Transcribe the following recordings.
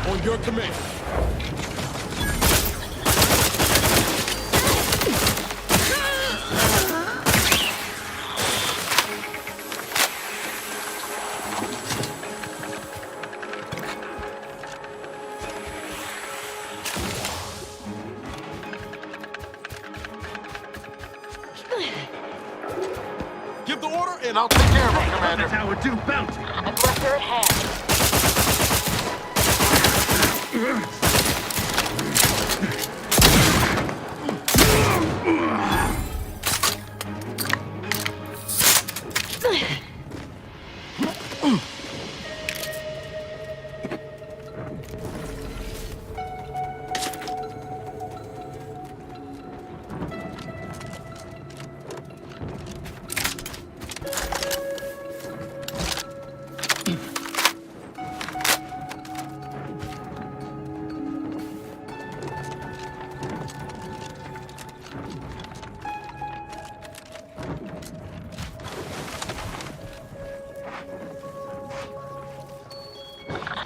On your command. Give the order, and I'll take care of it, Commander. That's how we're due bounty. Aggressor at hand.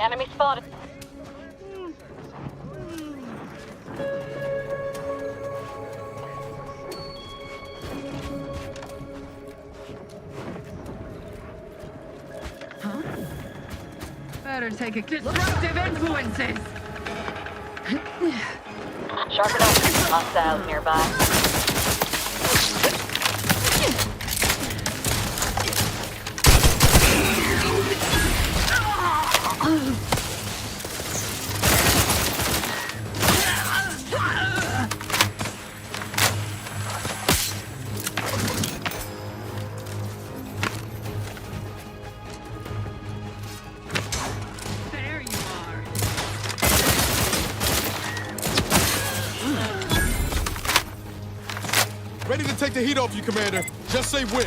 Enemy spotted. Better take a disruptive influences. Sharp it up. Hostiles nearby. There you are. Ready to take the heat off you, Commander. Just say when.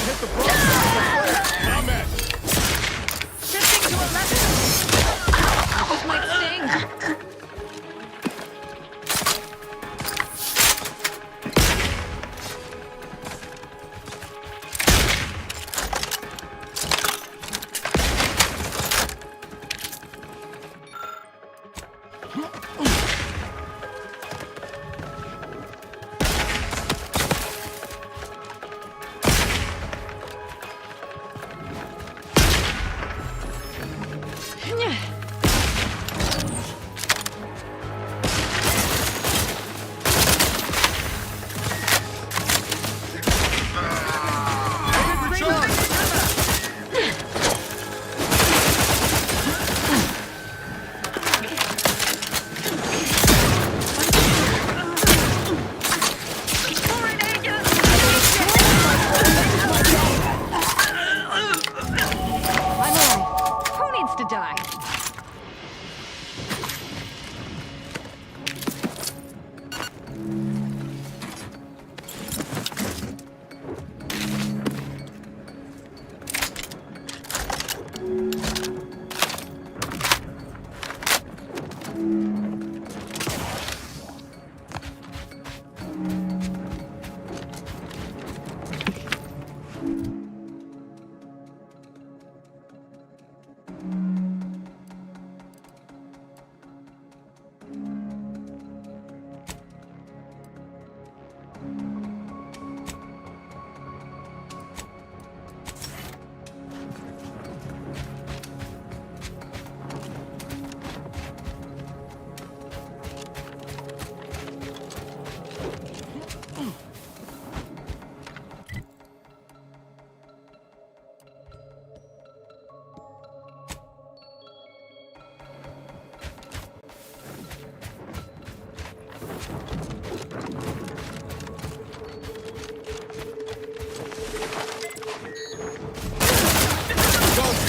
Hit the broadcast. I'm at it. Shifting to 11. This might sting.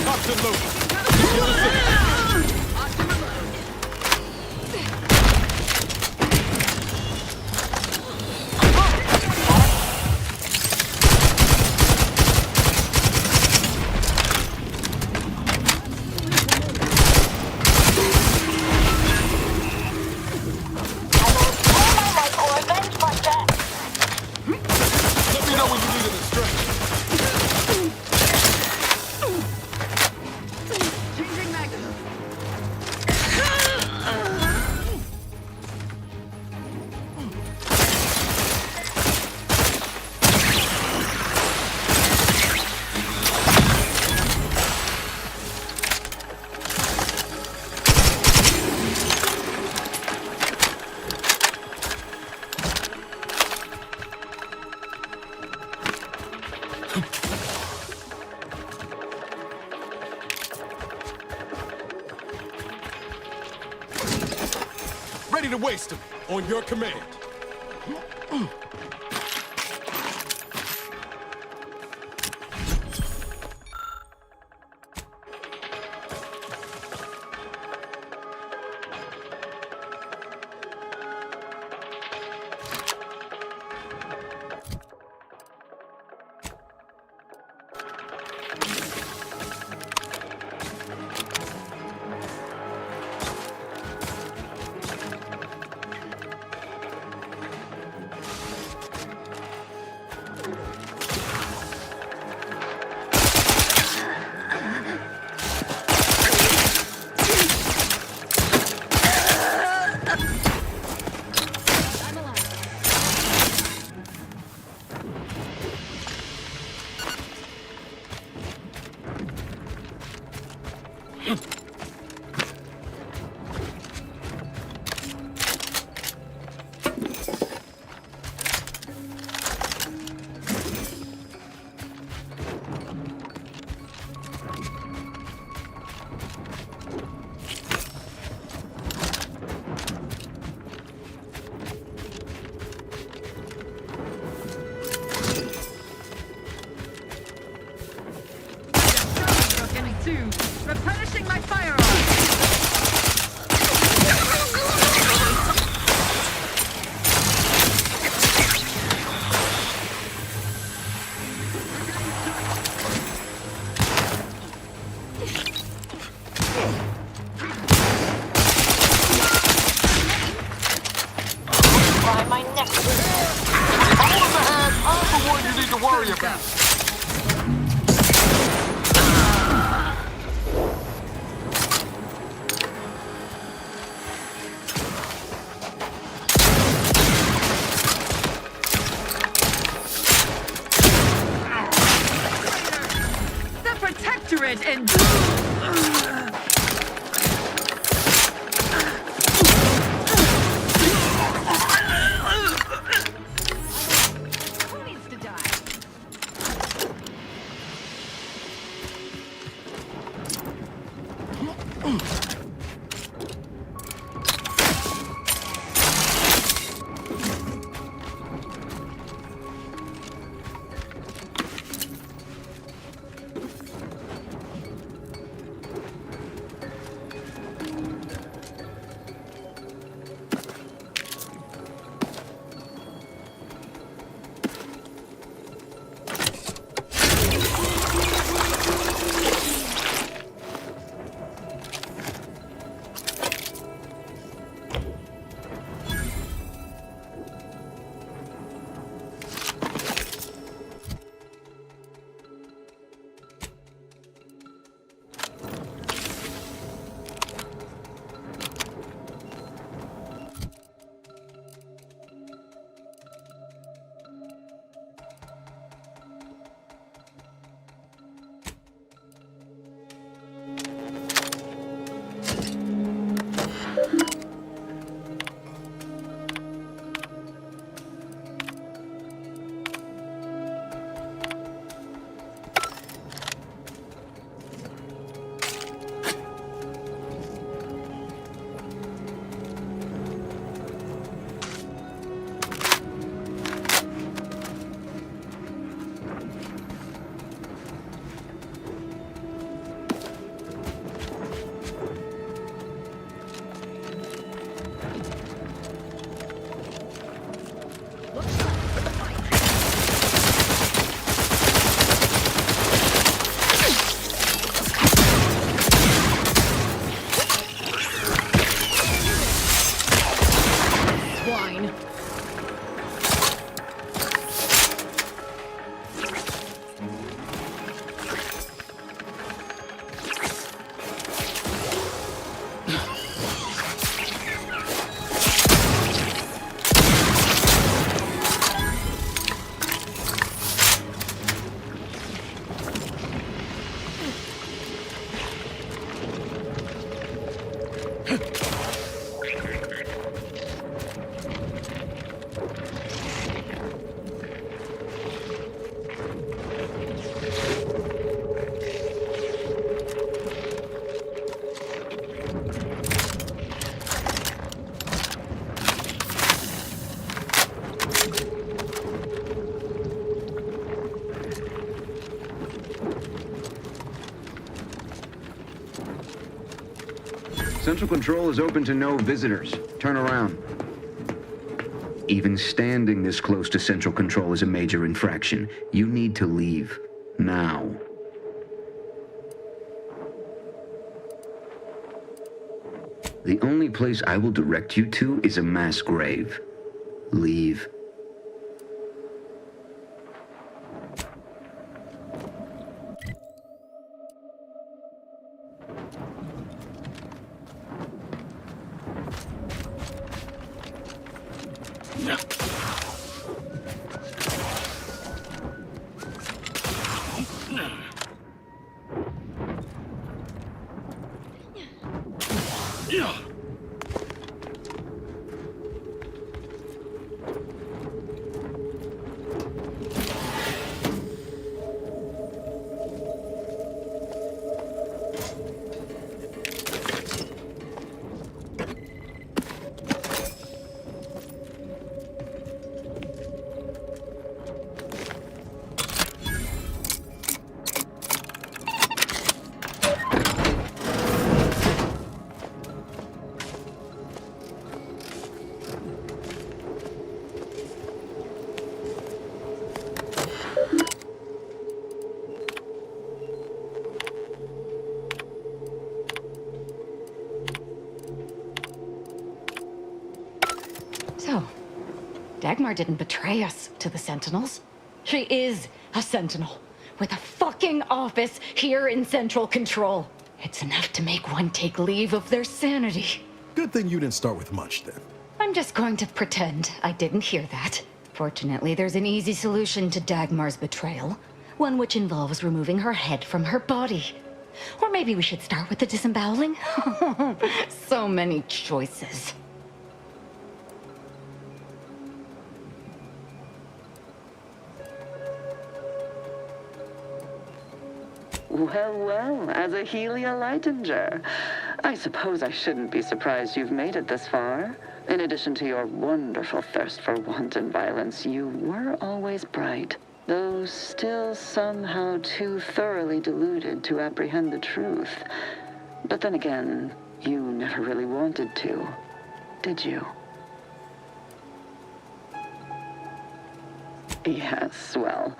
Locked and loaded. Ready to waste them. On your command. Replenishing my firearms! Try my neck. I'm the one you need to worry about. The Protectorate and... Who needs to die? Central Control is open to no visitors. Turn around. Even standing this close to Central Control is a major infraction. You need to leave. Now. The only place I will direct you to is a mass grave. Leave. So, Dagmar didn't betray us to the Sentinels. She is a Sentinel, with a fucking office here in Central Control. It's enough to make one take leave of their sanity. Good thing you didn't start with much, then. I'm just going to pretend I didn't hear that. Fortunately, there's an easy solution to Dagmar's betrayal. One which involves removing her head from her body. Or maybe we should start with the disemboweling? So many choices. Well, well, as a Helia Leitinger, I suppose I shouldn't be surprised you've made it this far. In addition to your wonderful thirst for wanton violence, you were always bright, though still somehow too thoroughly deluded to apprehend the truth. But then again, you never really wanted to, did you? Yes, well,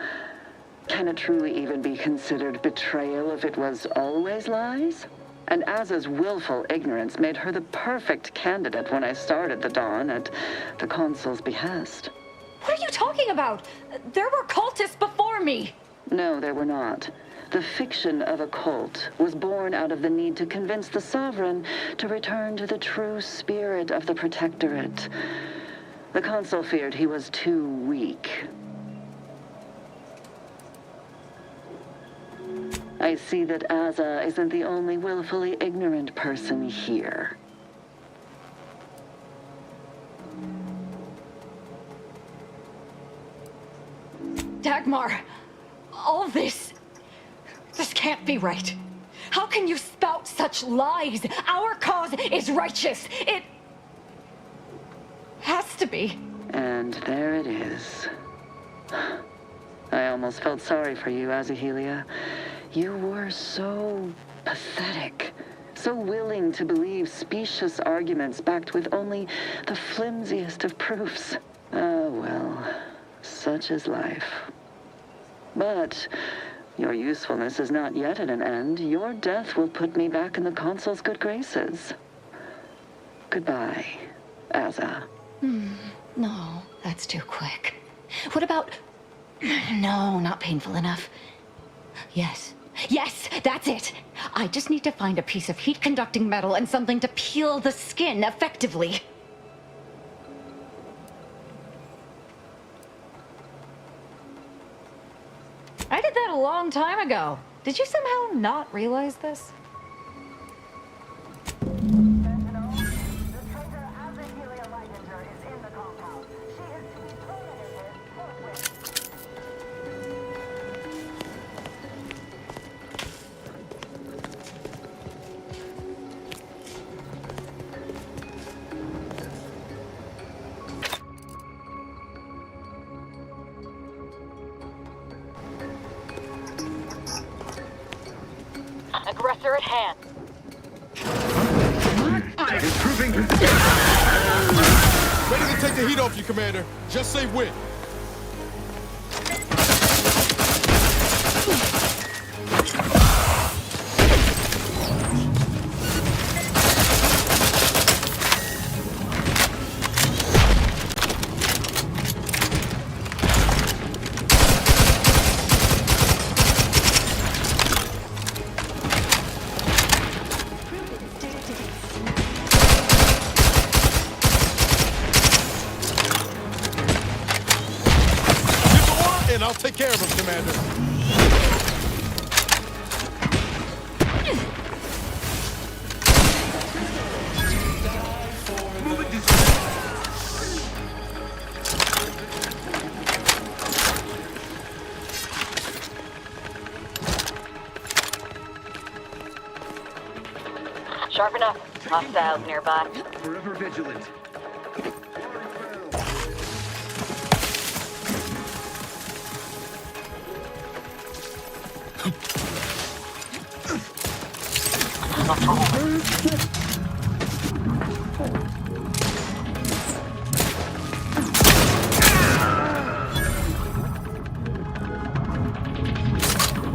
can it truly even be considered betrayal if it was always lies? And Aza's willful ignorance made her the perfect candidate when I started the Dawn at the Consul's behest. What are you talking about? There were cultists before me. No, there were not. The fiction of a cult was born out of the need to convince the Sovereign to return to the true spirit of the Protectorate. The Consul feared he was too weak. I see that Aza isn't the only willfully ignorant person here. Dagmar, all this can't be right. How can you spout such lies? Our cause is righteous. It has to be. And there it is. I almost felt sorry for you, Azahelia. You were so pathetic, so willing to believe specious arguments backed with only the flimsiest of proofs. Ah, well, such is life. But your usefulness is not yet at an end. Your death will put me back in the Consul's good graces. Goodbye, Aza. No, that's too quick. What about... No, not painful enough. Yes, that's it. I just need to find a piece of heat-conducting metal and something to peel the skin effectively. I did that a long time ago. Did you somehow not realize this? Sentinel, the traitor Azahelia Leitinger is in the compound. She is to be terminated forthwith. Aggressor at hand. What? die! Improving. Ready to take the heat off you, Commander. Just say when. And I'll take care of him, Commander. Sharp enough. Hostiles nearby. Forever vigilant.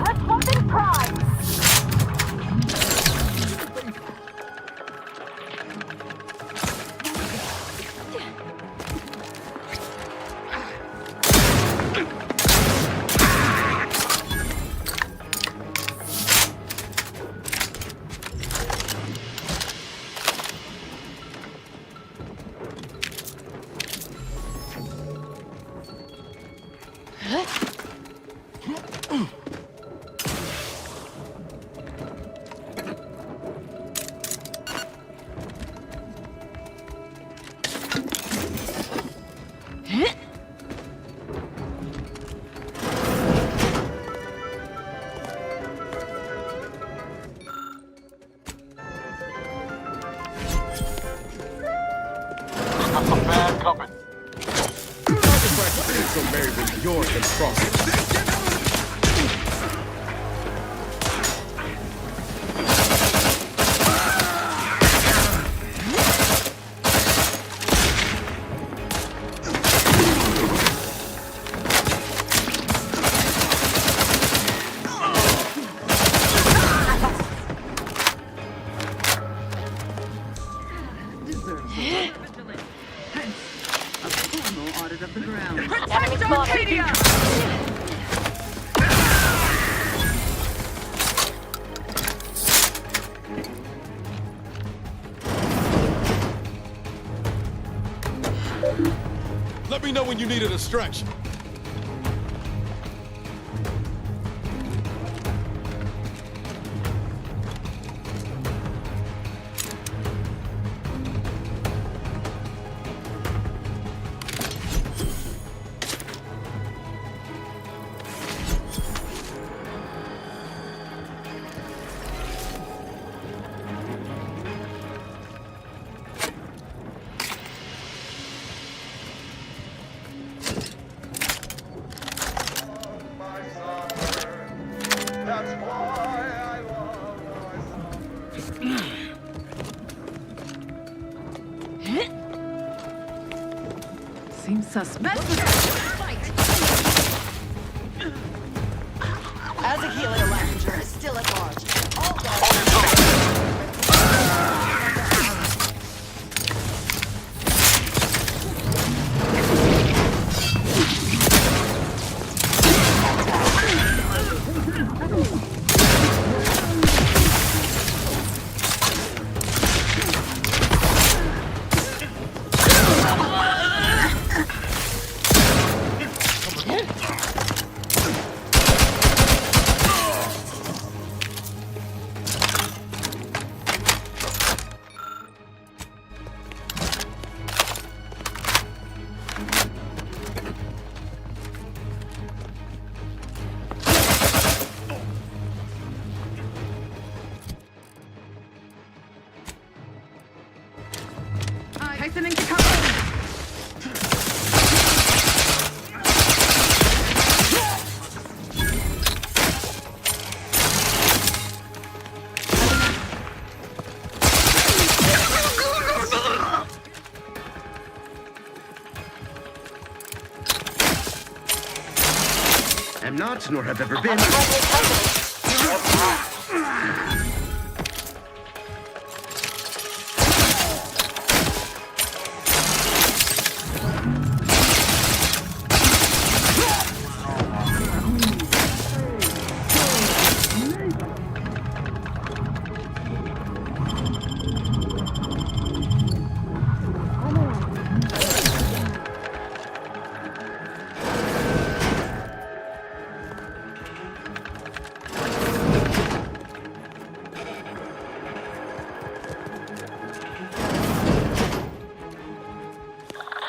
Let's weapon prime! That's some bad company. Artifacts so married with your construction. Protect Arcadia! Let me know when you need a distraction. Seems suspect. As a healer, Lavender is still at large. All guards. Hastening to cover. I'm not, nor have ever been.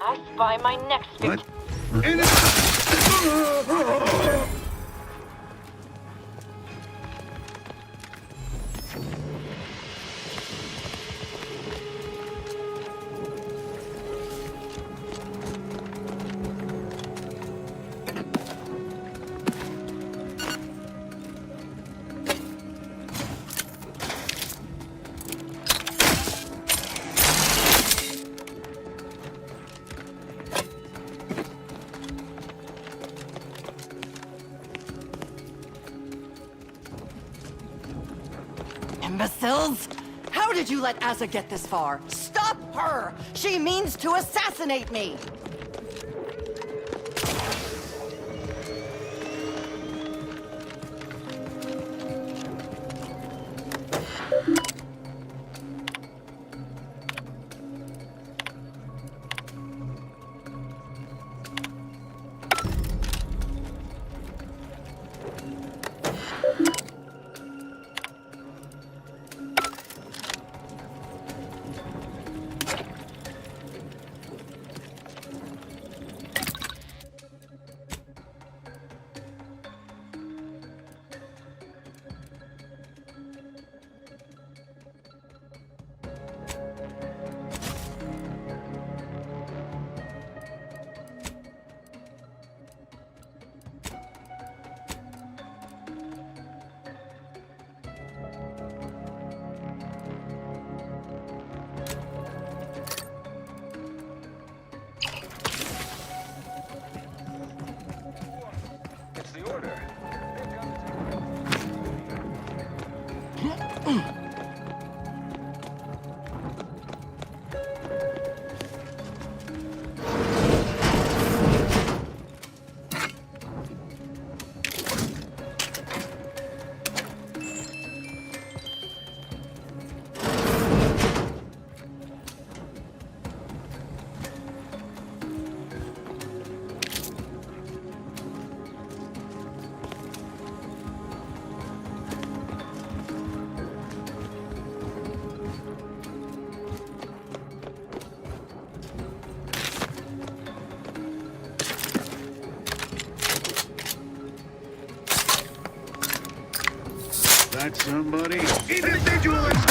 I spy my next What? Imbeciles! How did you let Asa get this far? Stop her! She means to assassinate me! That's somebody. Individualist!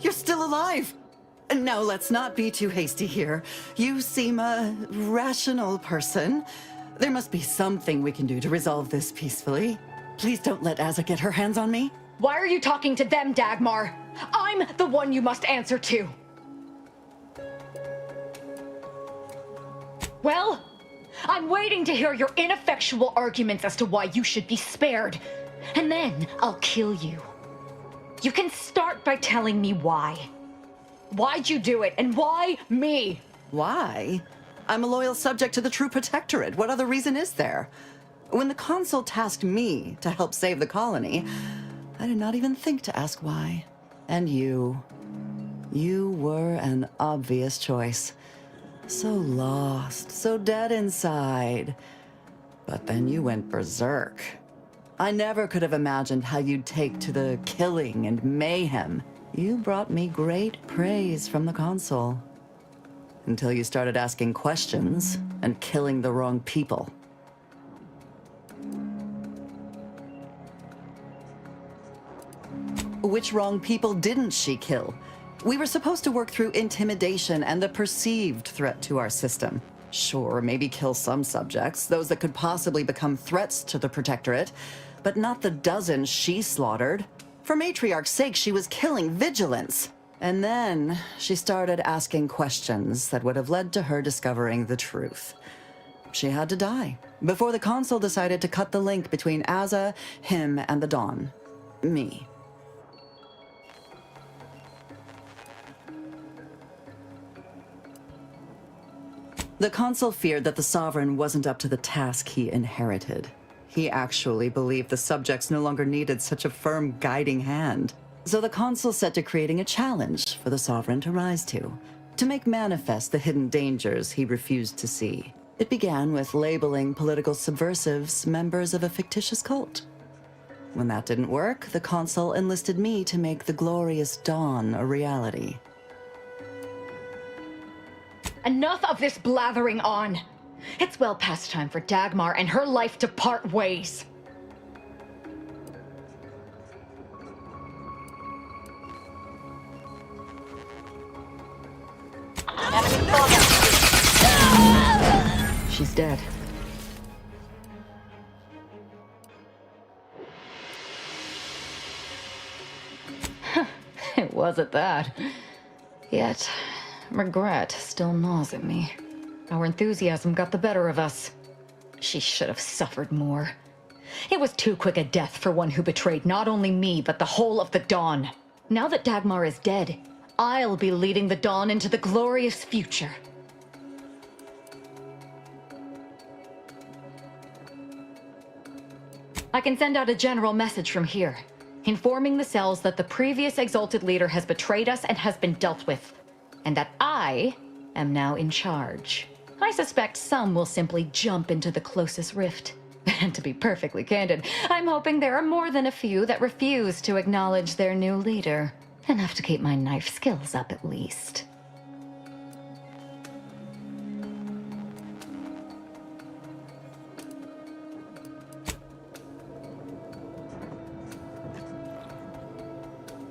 You're still alive! Now, let's not be too hasty here. You seem a rational person. There must be something we can do to resolve this peacefully. Please don't let Asa get her hands on me. Why are you talking to them, Dagmar? I'm the one you must answer to. Well, I'm waiting to hear your ineffectual arguments as to why you should be spared. And then I'll kill you. You can start by telling me why. Why'd you do it, and why me? Why? I'm a loyal subject to the True Protectorate. What other reason is there? When the Consul tasked me to help save the colony, I did not even think to ask why. And you were an obvious choice. So lost, so dead inside. But then you went berserk. I never could have imagined how you'd take to the killing and mayhem. You brought me great praise from the Consul. Until you started asking questions and killing the wrong people. Which wrong people didn't she kill? We were supposed to work through intimidation and the perceived threat to our system. Sure, maybe kill some subjects, those that could possibly become threats to the Protectorate, but not the dozens she slaughtered. For Matriarch's sake, she was killing vigilance. And then she started asking questions that would have led to her discovering the truth. She had to die before the Consul decided to cut the link between Aza, him, and the Dawn. Me. The Consul feared that the Sovereign wasn't up to the task he inherited. He actually believed the subjects no longer needed such a firm guiding hand. So the Consul set to creating a challenge for the Sovereign to rise to make manifest the hidden dangers he refused to see. It began with labeling political subversives members of a fictitious cult. When that didn't work, the Consul enlisted me to make the glorious dawn a reality. Enough of this blathering on. It's well past time for Dagmar and her life to part ways. She's dead. It was at that. Yet, regret still gnaws at me. Our enthusiasm got the better of us. She should have suffered more. It was too quick a death for one who betrayed not only me, but the whole of the Dawn. Now that Dagmar is dead, I'll be leading the Dawn into the glorious future. I can send out a general message from here, informing the cells that the previous Exalted Leader has betrayed us and has been dealt with, and that I am now in charge. I suspect some will simply jump into the closest rift. And to be perfectly candid, I'm hoping there are more than a few that refuse to acknowledge their new leader. Enough to keep my knife skills up at least.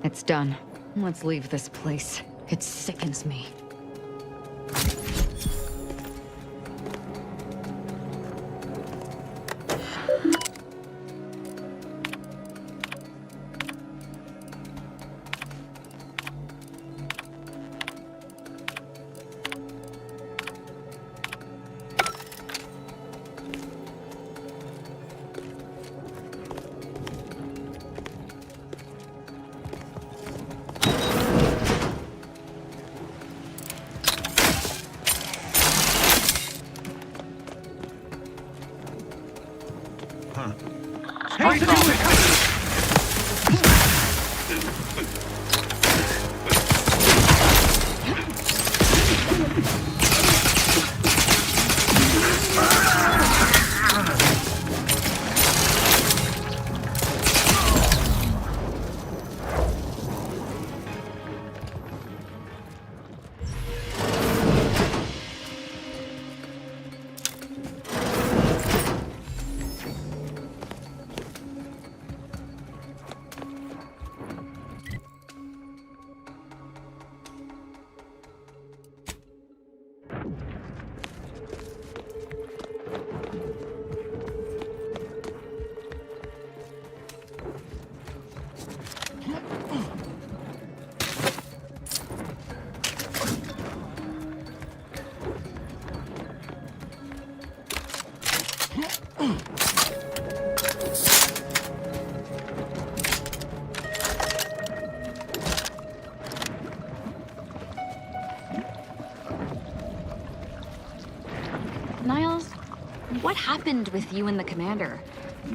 It's done. Let's leave this place. It sickens me. What happened with you and the commander?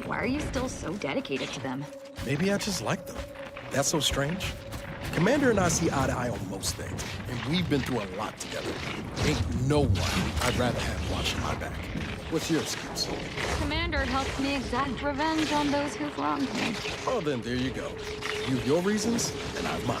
Why are you still so dedicated to them? Maybe I just like them. That's so strange. Commander and I see eye to eye on most things, and we've been through a lot together. Ain't no one I'd rather have watching my back. What's your excuse? Commander helped me exact revenge on those who've wronged me. Oh, then there you go. You've your reasons, and I've mine.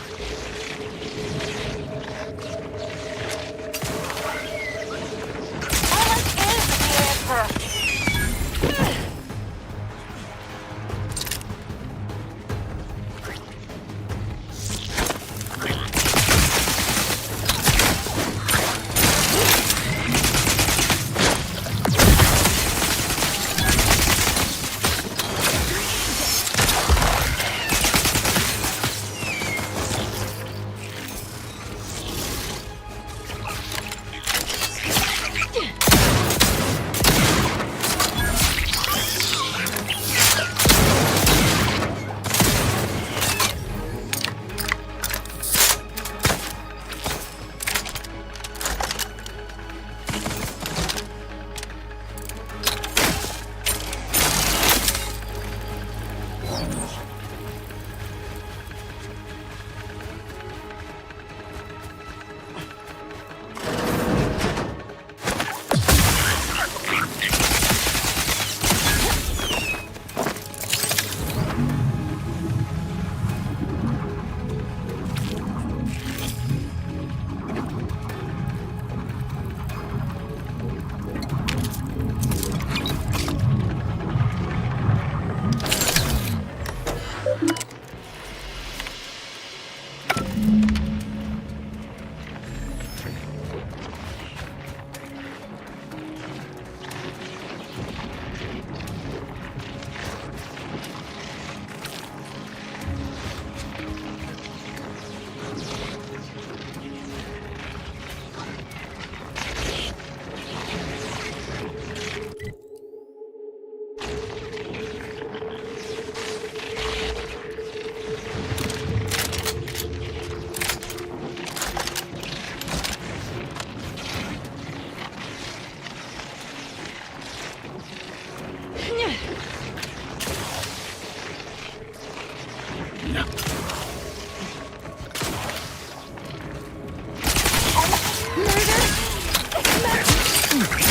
Silence is the answer.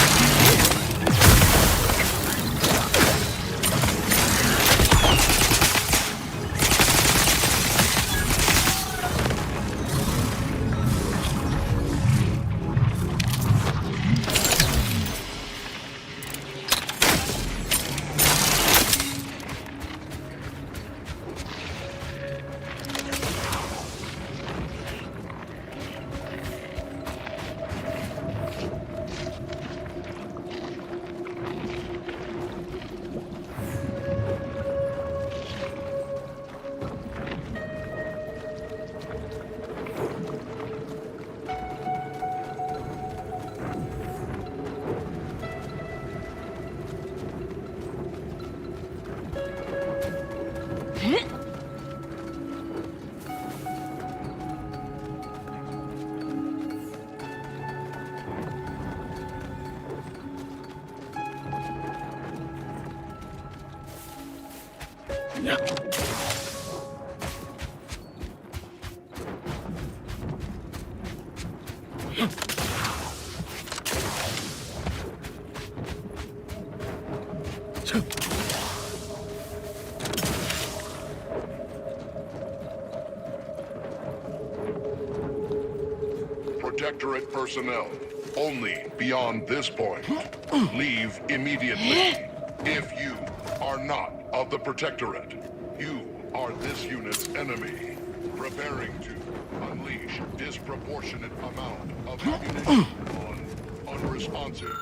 Protectorate personnel, only beyond this point. Leave immediately. If you are not of the Protectorate, you are this unit's enemy. Preparing to unleash disproportionate amount of ammunition on unresponsive.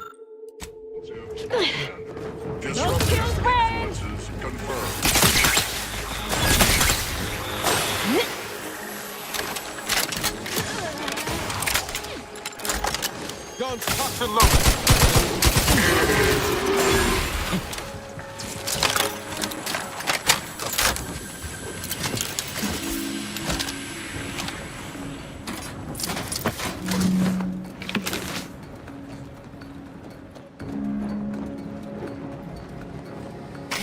Disruptive influences confirmed. Guns cocked and loaded.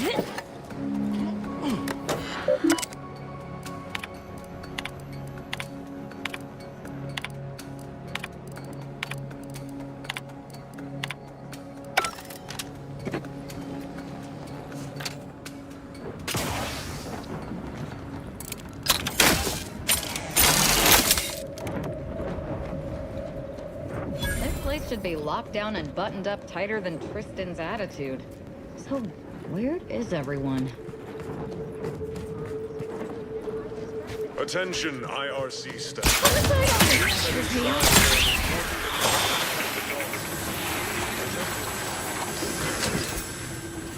This place should be locked down and buttoned up tighter than Tristan's attitude. So, where is everyone? Attention, IRC staff.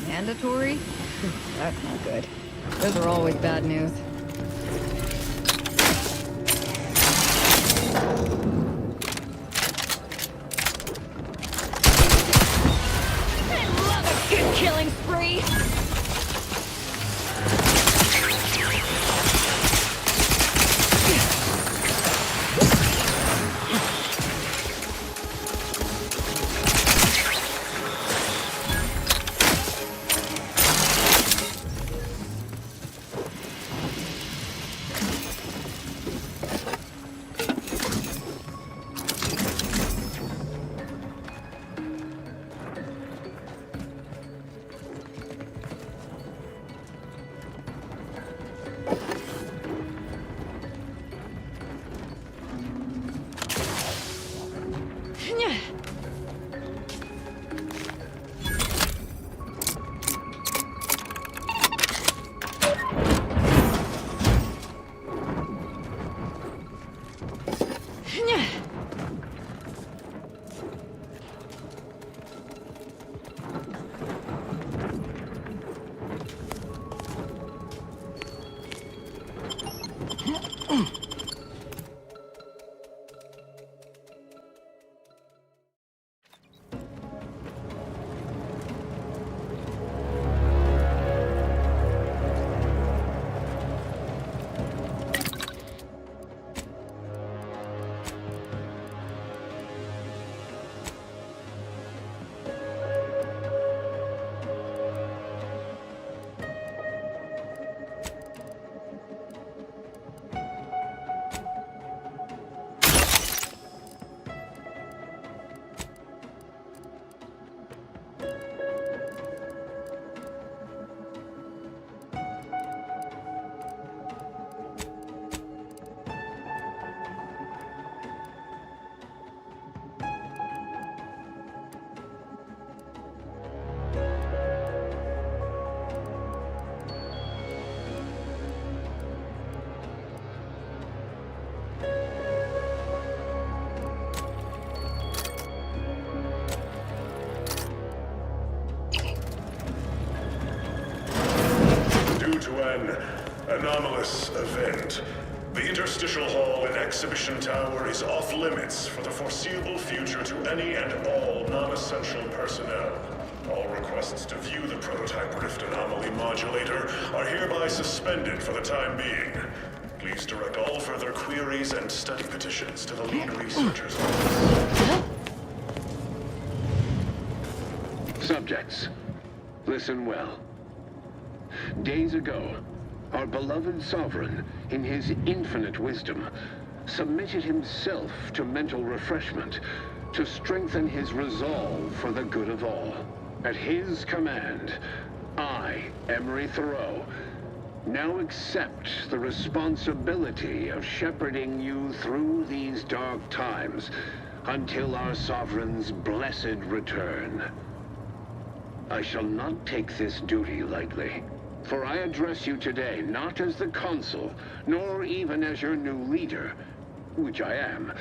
Mandatory? That's not good. Those are always bad news. I love a good killing spree! Anomalous event. The interstitial hall in Exhibition Tower is off limits for the foreseeable future to any and all non-essential personnel. All requests to view the prototype rift anomaly modulator are hereby suspended for the time being. Please direct all further queries and study petitions to the lead researcher's office. Subjects, listen well. Days ago, our beloved sovereign, in his infinite wisdom, submitted himself to mental refreshment to strengthen his resolve for the good of all. At his command, I, Emery Thoreau, now accept the responsibility of shepherding you through these dark times until our sovereign's blessed return. I shall not take this duty lightly. For I address you today not as the consul, nor even as your new leader, which I am,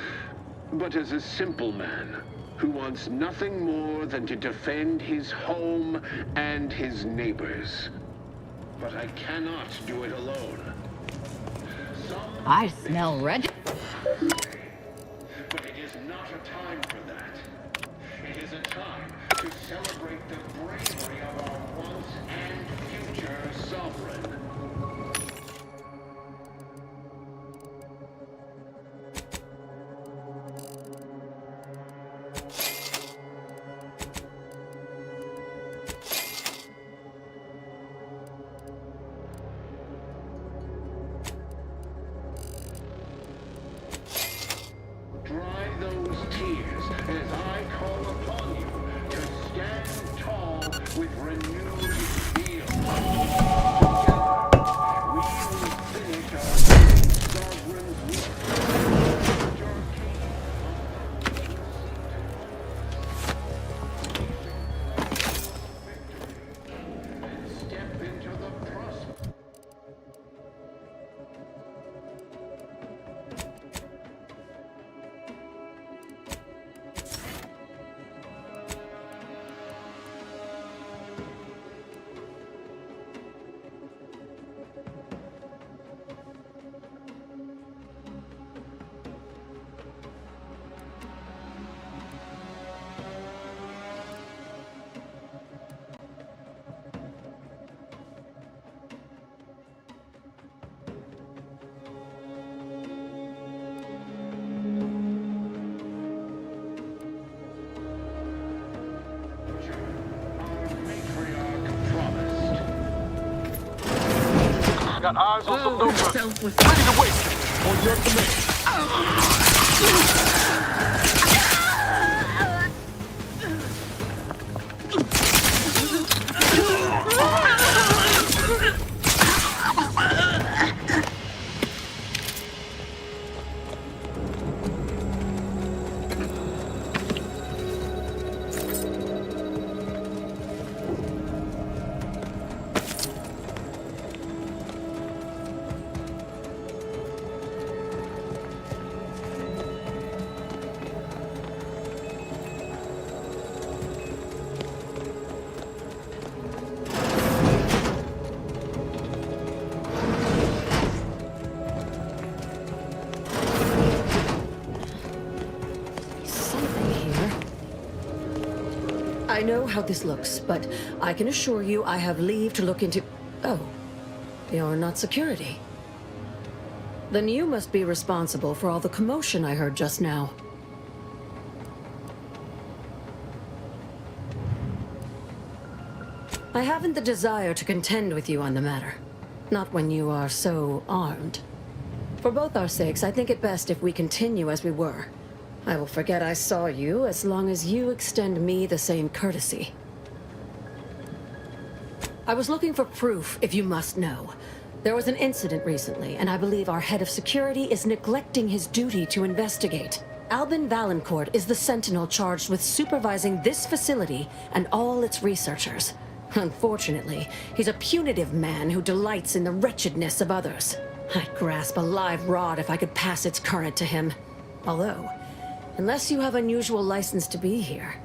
but as a simple man who wants nothing more than to defend his home and his neighbors. But I cannot do it alone. I smell red. But it is not a time for that. It is a time to celebrate the bravery of our once and future sovereign. step into the prospect. Got eyes on some looters. Self with Ready to waste. On your command. Something here. I know how this looks, but I can assure you I have leave to look into... Oh, you're not security. Then you must be responsible for all the commotion I heard just now. I haven't the desire to contend with you on the matter. Not when you are so armed. For both our sakes, I think it best if we continue as we were. I will forget I saw you as long as you extend me the same courtesy. I was looking for proof, if you must know. There was an incident recently, and I believe our head of security is neglecting his duty to investigate. Albin Valancourt is the sentinel charged with supervising this facility and all its researchers. Unfortunately, he's a punitive man who delights in the wretchedness of others. I'd grasp a live rod if I could pass its current to him. Although, unless you have unusual license to be here,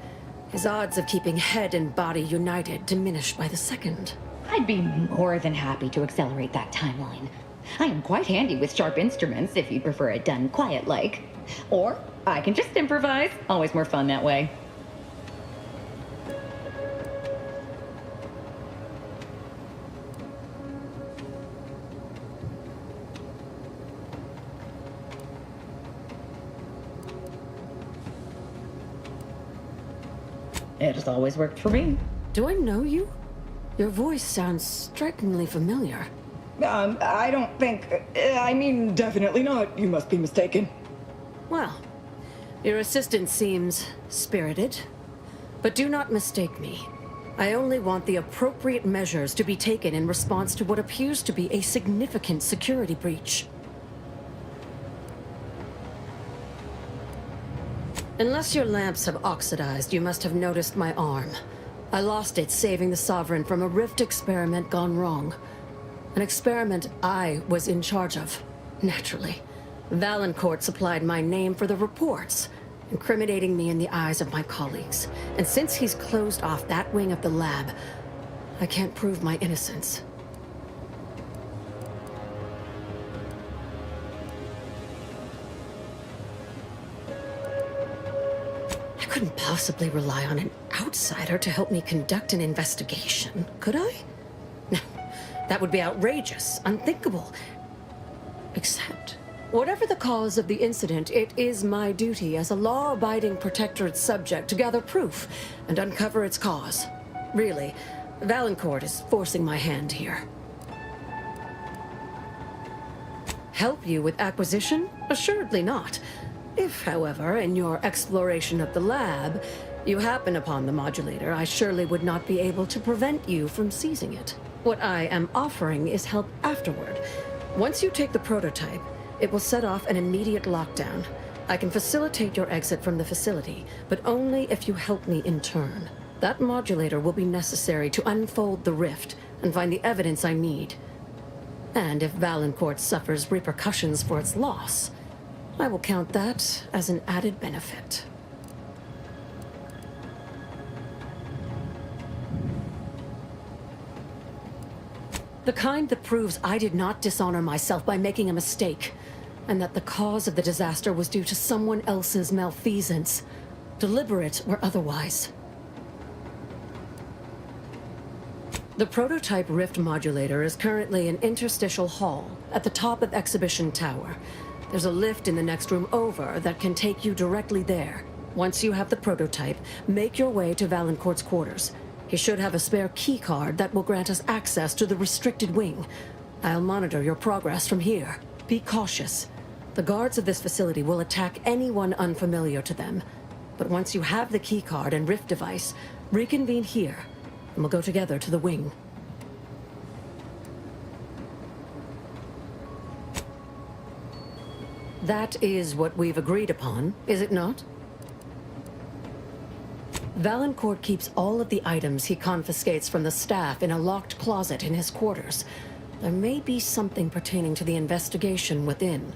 his odds of keeping head and body united diminish by the second. I'd be more than happy to accelerate that timeline. I am quite handy with sharp instruments if you prefer it done quiet-like. Or I can just improvise. Always more fun that way. It has always worked for me. Do I know you? Your voice sounds strikingly familiar. I don't think... I mean, definitely not. You must be mistaken. Well, your assistant seems spirited. But do not mistake me. I only want the appropriate measures to be taken in response to what appears to be a significant security breach. Unless your lamps have oxidized, you must have noticed my arm. I lost it saving the Sovereign from a rift experiment gone wrong. An experiment I was in charge of, naturally. Valancourt supplied my name for the reports, incriminating me in the eyes of my colleagues. And since he's closed off that wing of the lab, I can't prove my innocence. I couldn't possibly rely on an outsider to help me conduct an investigation, could I? No, that would be outrageous, unthinkable. Except, whatever the cause of the incident, it is my duty as a law-abiding protectorate subject to gather proof and uncover its cause. Really, Valancourt is forcing my hand here. Help you with acquisition? Assuredly not. If, however, in your exploration of the lab, you happen upon the modulator, I surely would not be able to prevent you from seizing it. What I am offering is help afterward. Once you take the prototype, it will set off an immediate lockdown. I can facilitate your exit from the facility, but only if you help me in turn. That modulator will be necessary to unfold the rift, and find the evidence I need. And if Valancourt suffers repercussions for its loss, I will count that as an added benefit. The kind that proves I did not dishonor myself by making a mistake, and that the cause of the disaster was due to someone else's malfeasance, deliberate or otherwise. The prototype rift modulator is currently in interstitial hall at the top of Exhibition Tower. There's a lift in the next room over that can take you directly there. Once you have the prototype, make your way to Valancourt's quarters. He should have a spare key card that will grant us access to the restricted wing. I'll monitor your progress from here. Be cautious. The guards of this facility will attack anyone unfamiliar to them. But once you have the key card and rift device, reconvene here, and we'll go together to the wing. That is what we've agreed upon, is it not? Valancourt keeps all of the items he confiscates from the staff in a locked closet in his quarters. There may be something pertaining to the investigation within.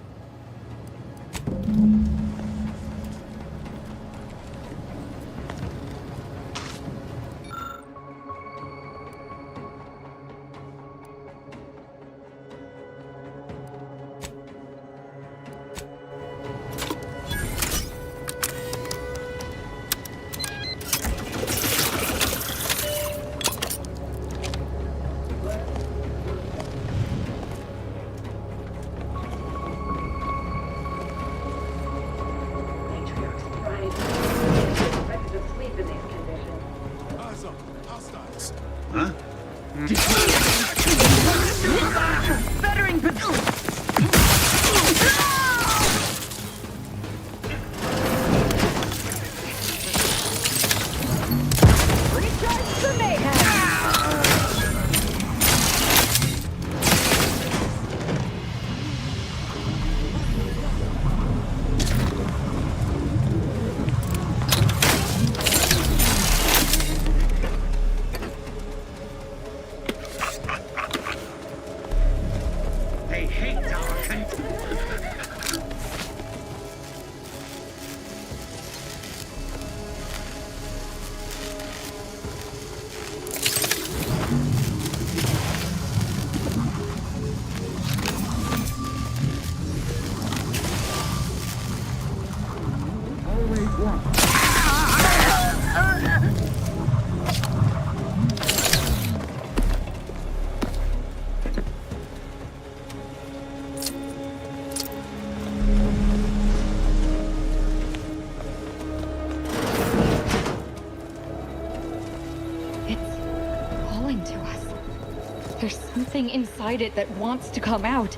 There's something inside it that wants to come out.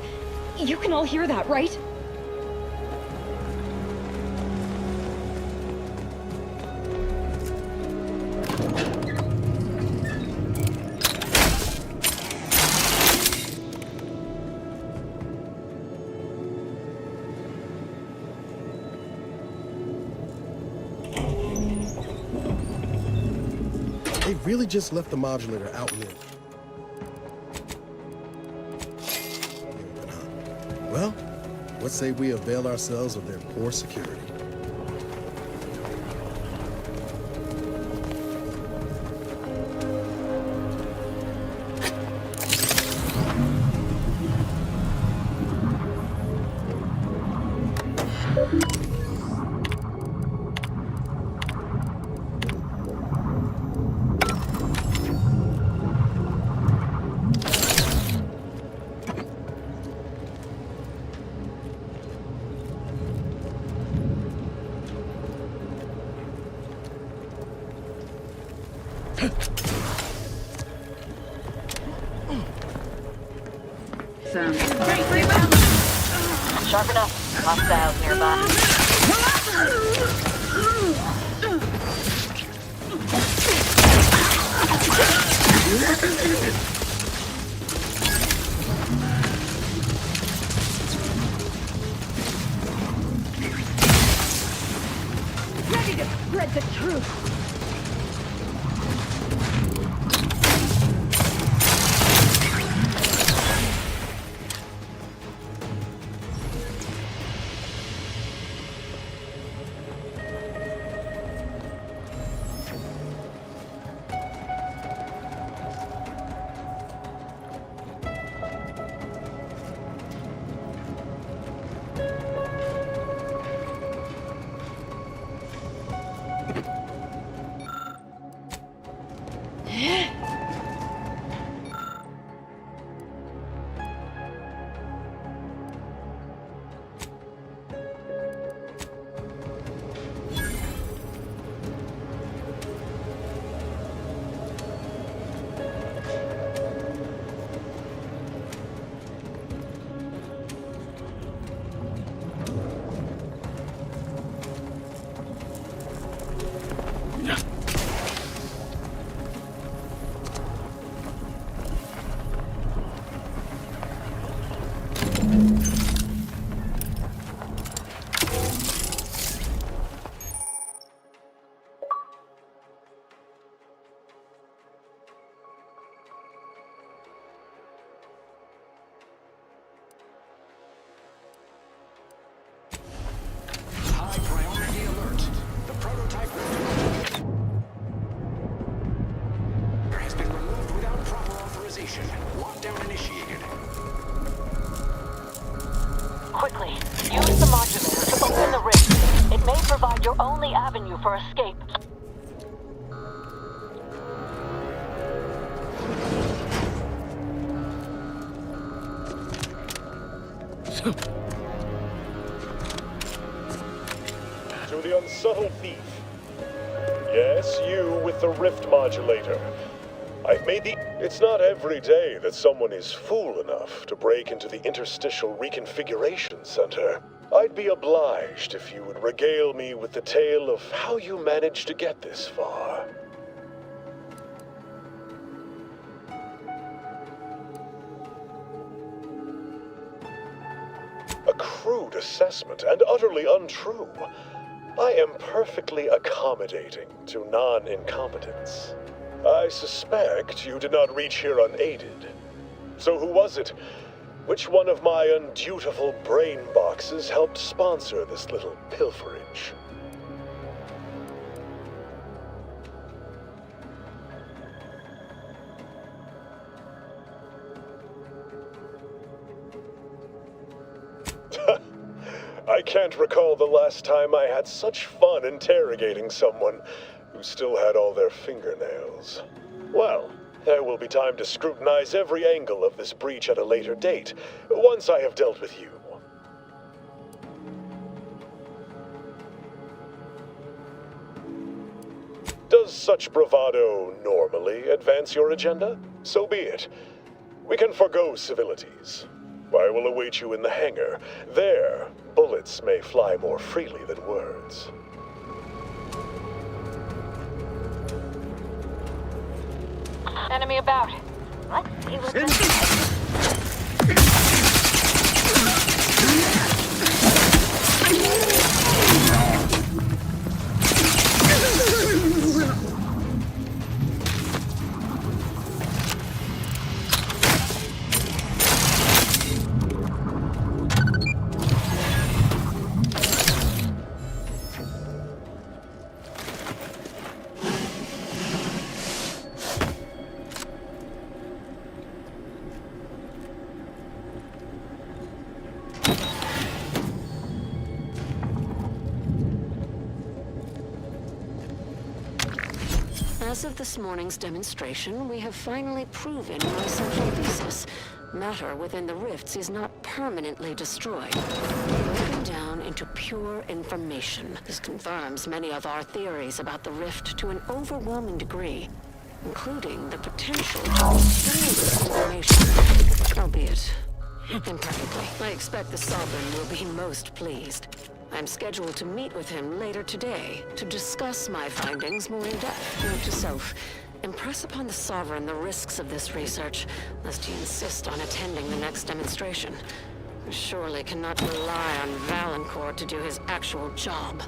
You can all hear that, right? They really just left the modulator out in the open. Well, what say we avail ourselves of their poor security? Sharp enough. Hostiles nearby. Ready to spread the truth. Lockdown initiated. Quickly, use the modulator to open the rift. It may provide your only avenue for escape. To the unsubtle thief. Yes, you with the rift modulator. I've made the... It's not every day that someone is fool enough to break into the Interstitial Reconfiguration Center. I'd be obliged if you would regale me with the tale of how you managed to get this far. A crude assessment and utterly untrue. I am perfectly accommodating to non-incompetence. I suspect you did not reach here unaided. So who was it? Which one of my undutiful brain boxes helped sponsor this little pilferage? I can't recall the last time I had such fun interrogating someone who still had all their fingernails. Well, there will be time to scrutinize every angle of this breach at a later date, once I have dealt with you. Does such bravado normally advance your agenda? So be it. We can forgo civilities. I will await you in the hangar. There, bullets may fly more freely than words. Enemy about. Let's see what's in. As of this morning's demonstration, we have finally proven my central thesis. Matter within the rifts is not permanently destroyed, broken down into pure information. This confirms many of our theories about the rift to an overwhelming degree, including the potential to restore this information, albeit imperfectly. I expect the Sovereign will be most pleased. I'm scheduled to meet with him later today to discuss my findings more in depth. Note to self, impress upon the Sovereign the risks of this research, lest he insist on attending the next demonstration. I surely cannot rely on Valancourt to do his actual job.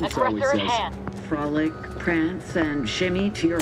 Aggressor at hand. Frolic, prance, and shimmy to your...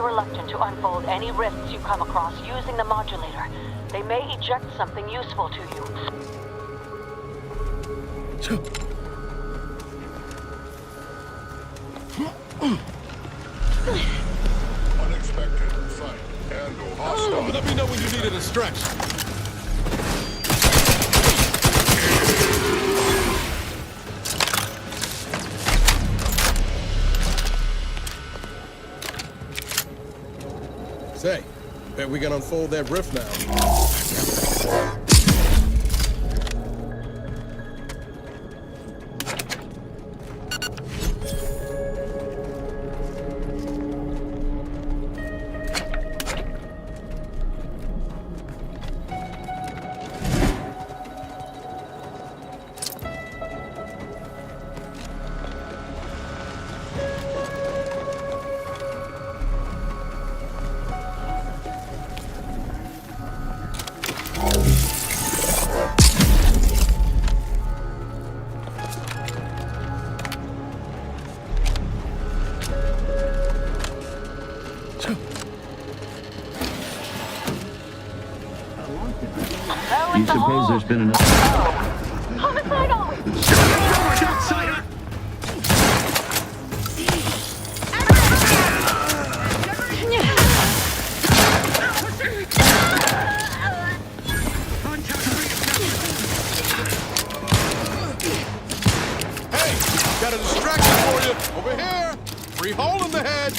reluctant to unfold any risks you come across using the modulator. They may eject something useful to you. Unexpected sight and or hostile. Let me know when you need a distraction. Say, bet we can unfold that rift now. You suppose there's been enough? Homicide always! Hey, got a distraction for you. Over here. Free hole in the head.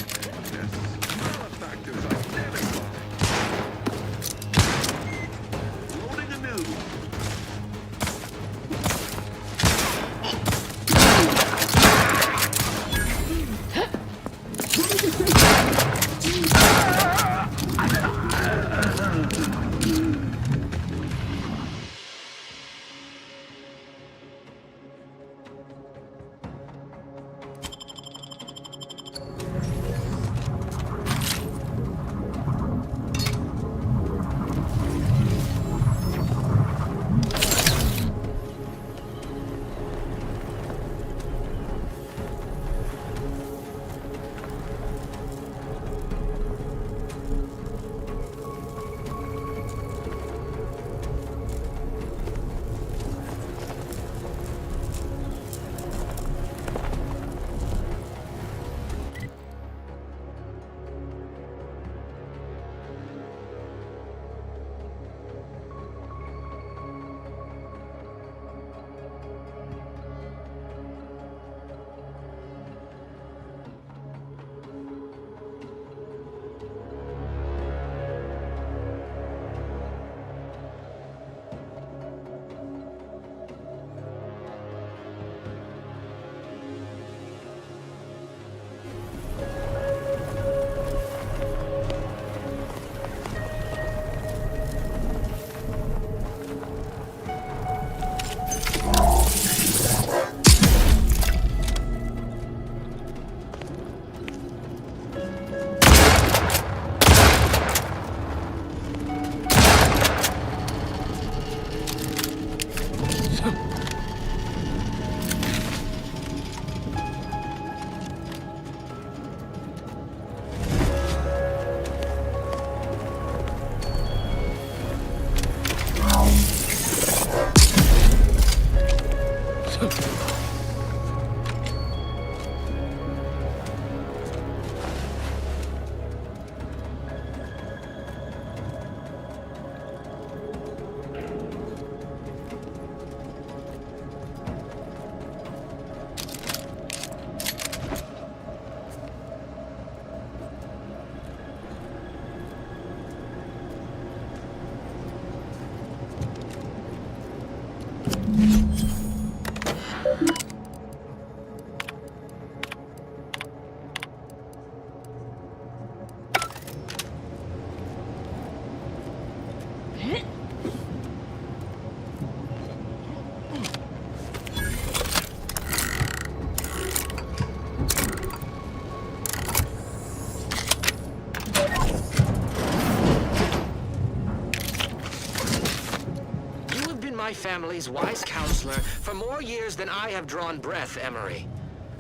My family's wise counselor for more years than I have drawn breath, Emery.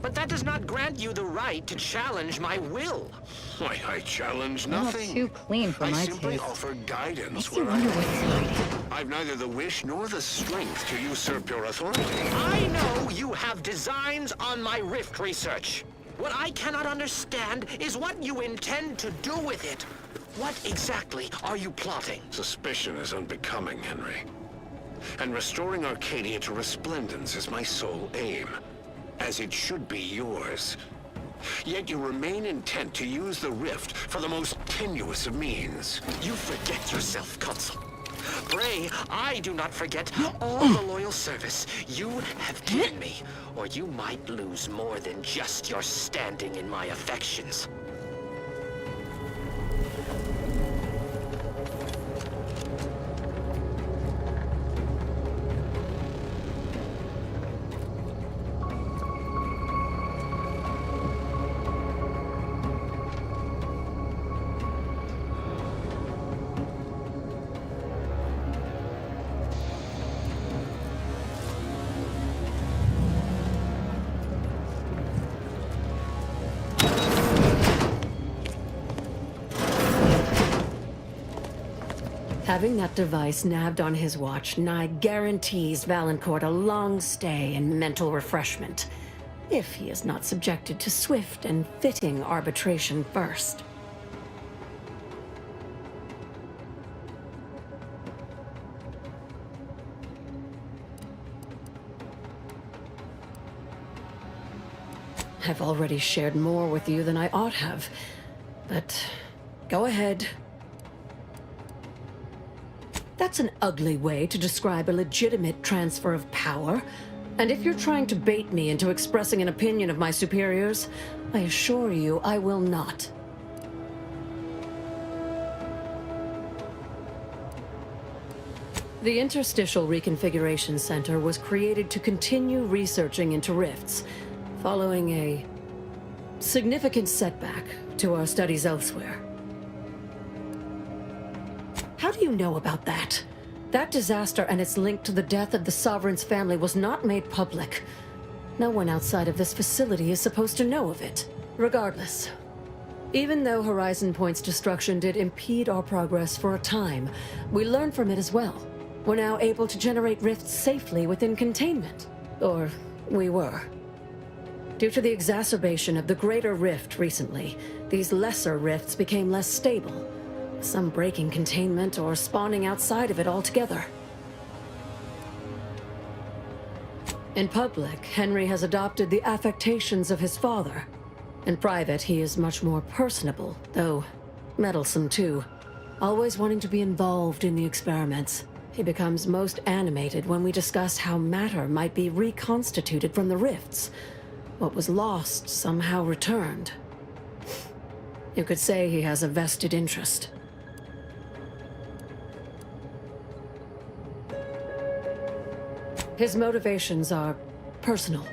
but that does not grant you the right to challenge my will. Why, I challenge Not nothing. too clean for I my simply taste. offer guidance Makes you where wonder I... what's hiding. I've neither the wish nor the strength to usurp your authority. I know you have designs on my rift research. What I cannot understand is what you intend to do with it. What exactly are you plotting? Suspicion is unbecoming, Henry. And restoring Arcadia to resplendence is my sole aim, as it should be yours. Yet you remain intent to use the rift for the most tenuous of means. You forget yourself, Consul. Pray, I do not forget all the loyal service you have given me, or you might lose more than just your standing in my affections. Having that device nabbed on his watch nigh guarantees Valancourt a long stay and mental refreshment, if he is not subjected to swift and fitting arbitration first. I've already shared more with you than I ought have, but go ahead. That's an ugly way to describe a legitimate transfer of power. And if you're trying to bait me into expressing an opinion of my superiors, I assure you I will not. The Interstitial Reconfiguration Center was created to continue researching into rifts, following a significant setback to our studies elsewhere. How do you know about that? That disaster and its link to the death of the Sovereign's family was not made public. No one outside of this facility is supposed to know of it. Regardless, even though Horizon Point's destruction did impede our progress for a time, we learned from it as well. We're now able to generate rifts safely within containment. Or we were. Due to the exacerbation of the greater rift recently, these lesser rifts became less stable. Some breaking containment or spawning outside of it altogether. In public, Henry has adopted the affectations of his father. In private, he is much more personable, though meddlesome too. Always wanting to be involved in the experiments. He becomes most animated when we discuss how matter might be reconstituted from the rifts. What was lost somehow returned. You could say he has a vested interest. His motivations are personal.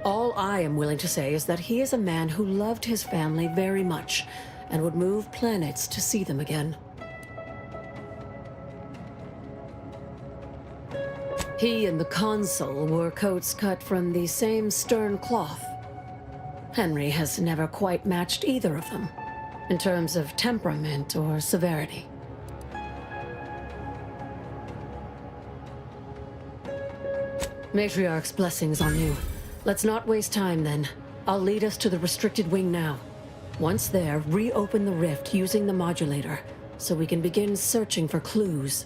All I am willing to say is that he is a man who loved his family very much and would move planets to see them again. He and the Consul wore coats cut from the same stern cloth. Henry has never quite matched either of them, in terms of temperament or severity. Matriarch's blessings on you. Let's not waste time then. I'll lead us to the restricted wing now. Once there, reopen the rift using the modulator, so we can begin searching for clues.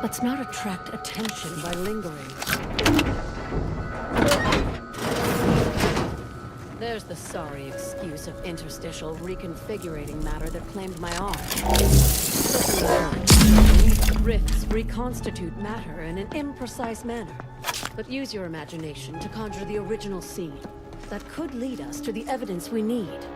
Let's not attract attention by lingering. There's the sorry excuse of interstitial reconfigurating matter that claimed my arm. Rifts reconstitute matter in an imprecise manner. But use your imagination to conjure the original scene. That could lead us to the evidence we need.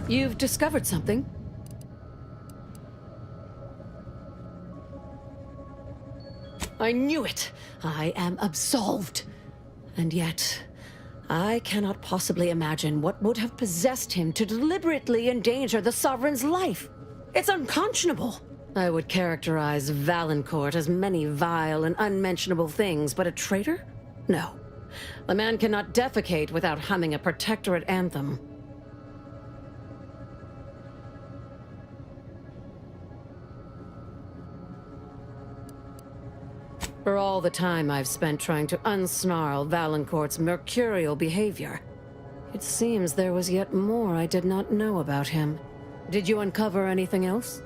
You've discovered something? I knew it! I am absolved. And yet, I cannot possibly imagine what would have possessed him to deliberately endanger the Sovereign's life. It's unconscionable. I would characterize Valancourt as many vile and unmentionable things, but a traitor? No. A man cannot defecate without humming a Protectorate anthem. For all the time I've spent trying to unsnarl Valancourt's mercurial behavior, it seems there was yet more I did not know about him. Did you uncover anything else?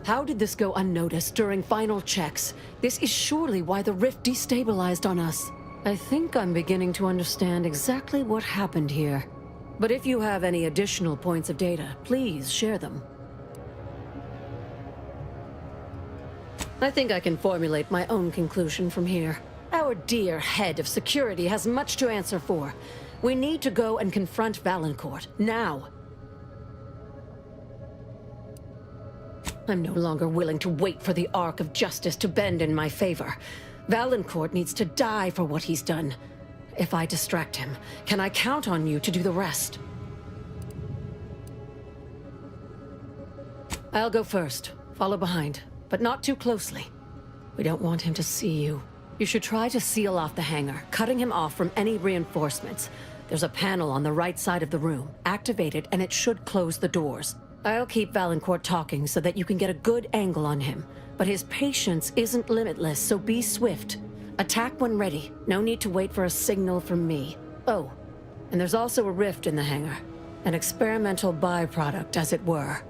How did this go unnoticed during final checks? This is surely why the rift destabilized on us. I think I'm beginning to understand exactly what happened here. But if you have any additional points of data, please share them. I think I can formulate my own conclusion from here. Our dear head of security has much to answer for. We need to go and confront Valancourt, now. I'm no longer willing to wait for the arc of justice to bend in my favor. Valancourt needs to die for what he's done. If I distract him, can I count on you to do the rest? I'll go first. Follow behind, but not too closely. We don't want him to see you. You should try to seal off the hangar, cutting him off from any reinforcements. There's a panel on the right side of the room. Activate it, and it should close the doors. I'll keep Valancourt talking so that you can get a good angle on him. But his patience isn't limitless, so be swift. Attack when ready. No need to wait for a signal from me. Oh, and there's also a rift in the hangar. An experimental byproduct, as it were.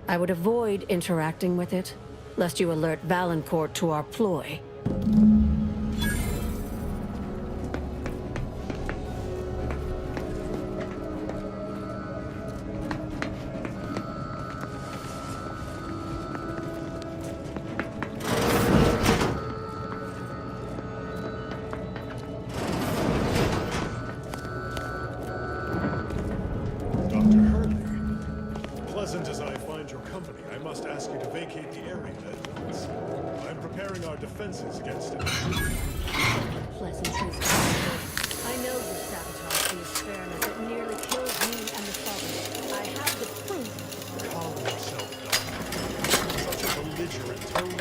I would avoid interacting with it, lest you alert Valancourt to our ploy. Defenses against it. Pleasantries. I know you sabotaged the experiment that nearly killed me and the Sovereign. I have the proof. Calm yourself, Doctor. Such a belligerent tone.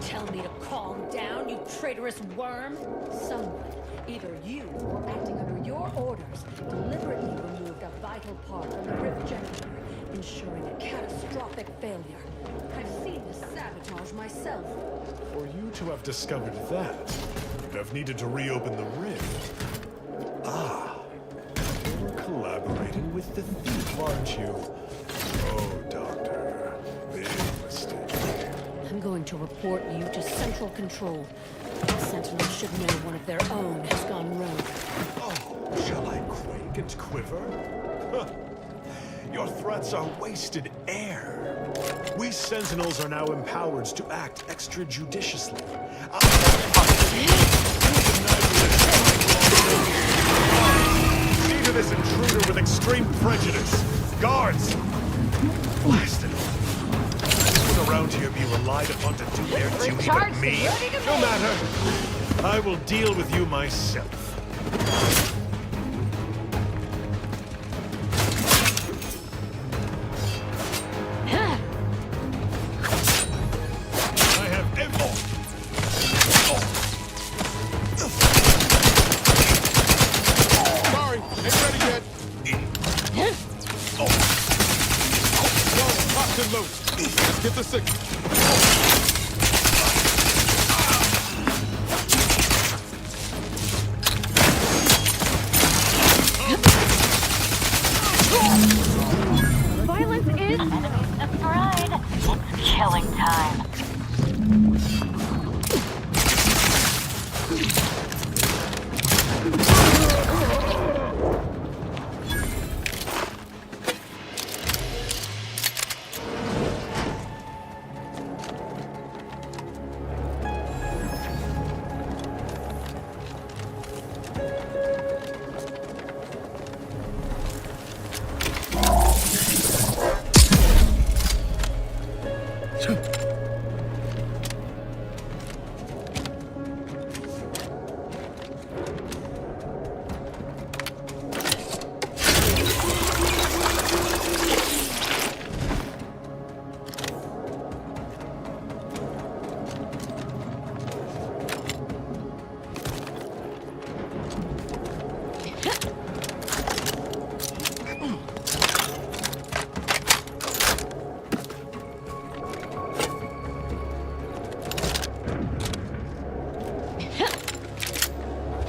Tell me to calm down, you traitorous worm. Someone, either you or acting under your orders, deliberately removed a vital part from the rift generator, ensuring a catastrophic failure. I've seen this sabotage myself. For you to have discovered that, you'd have needed to reopen the rift. Ah, you're collaborating with the thief, aren't you? Oh, Doctor, I'm going to report you to Central Control. The Sentinels should know one of their own has gone rogue. Oh, shall I quake and quiver? Huh. Your threats are wasted air. We Sentinels are now empowered to act extrajudiciously. See to this intruder with extreme prejudice. Guards! Blasted. No one around here be relied upon to do their duty but me. No matter. I will deal with you myself. Get the signal. Violence is enemies of pride. It's killing time.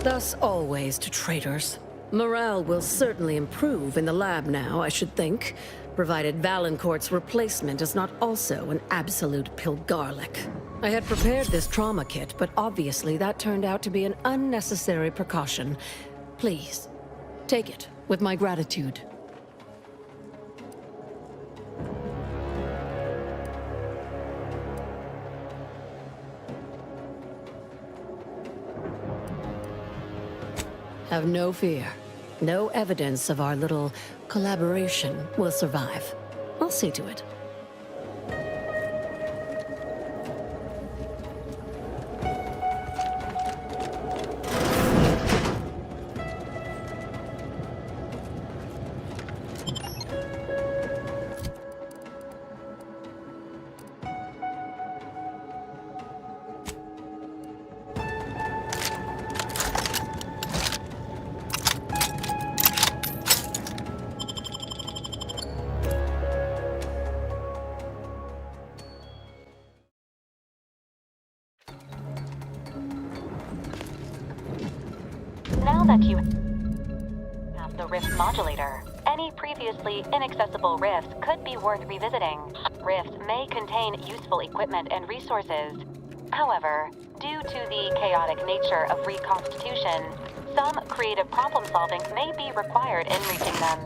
Thus always to traitors. Morale will certainly improve in the lab now, I should think, provided Valancourt's replacement is not also an absolute pilgarlic. I had prepared this trauma kit, but obviously that turned out to be an unnecessary precaution. Please, take it with my gratitude. Have no fear. No evidence of our little collaboration will survive. I'll see to it. Now that you have the rift modulator, any previously inaccessible rifts could be worth revisiting. Rifts may contain useful equipment and resources. However, due to the chaotic nature of reconstitution, some creative problem solving may be required in reaching them.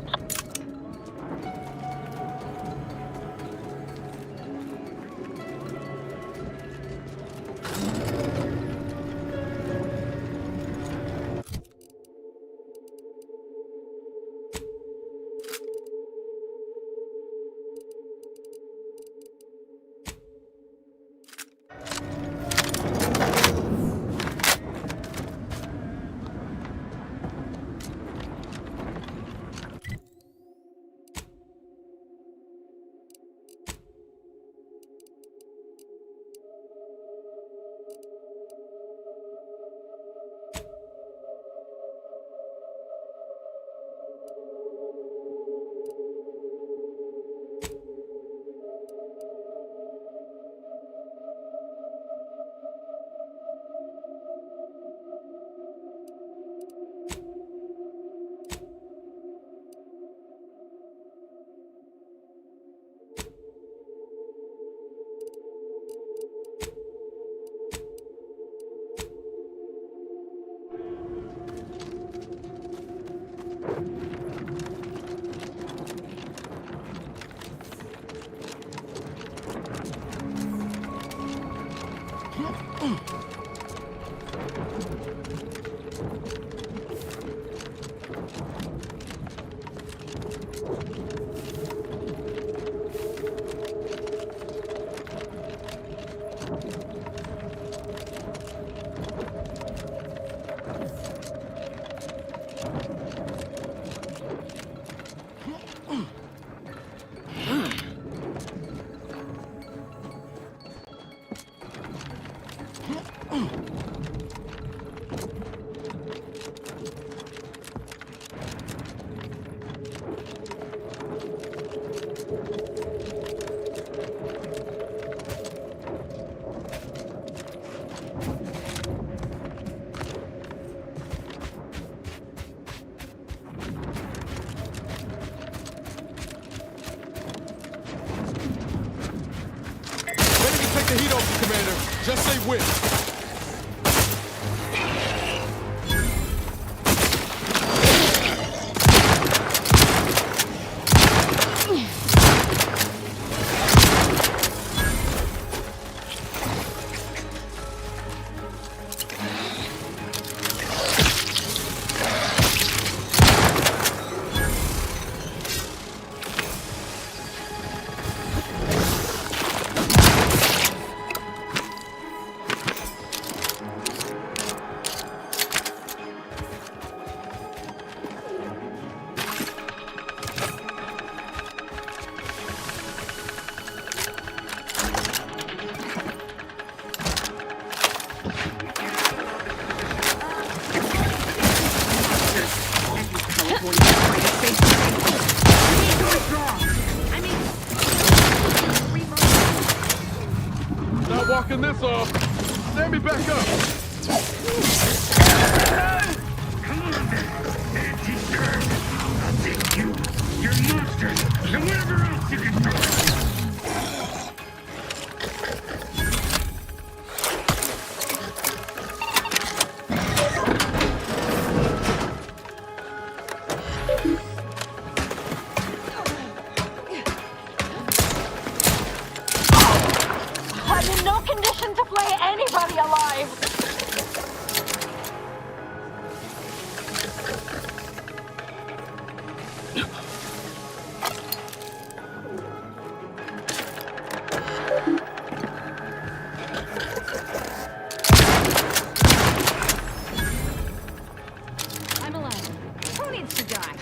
Take the heat off you, Commander. Just say when. Not walking this off. Stand me back up. Come on then, anti-term. I'll take you, your monsters, and whatever else you can throw. I'm in no condition to play anybody alive! I'm alive. Who needs to die?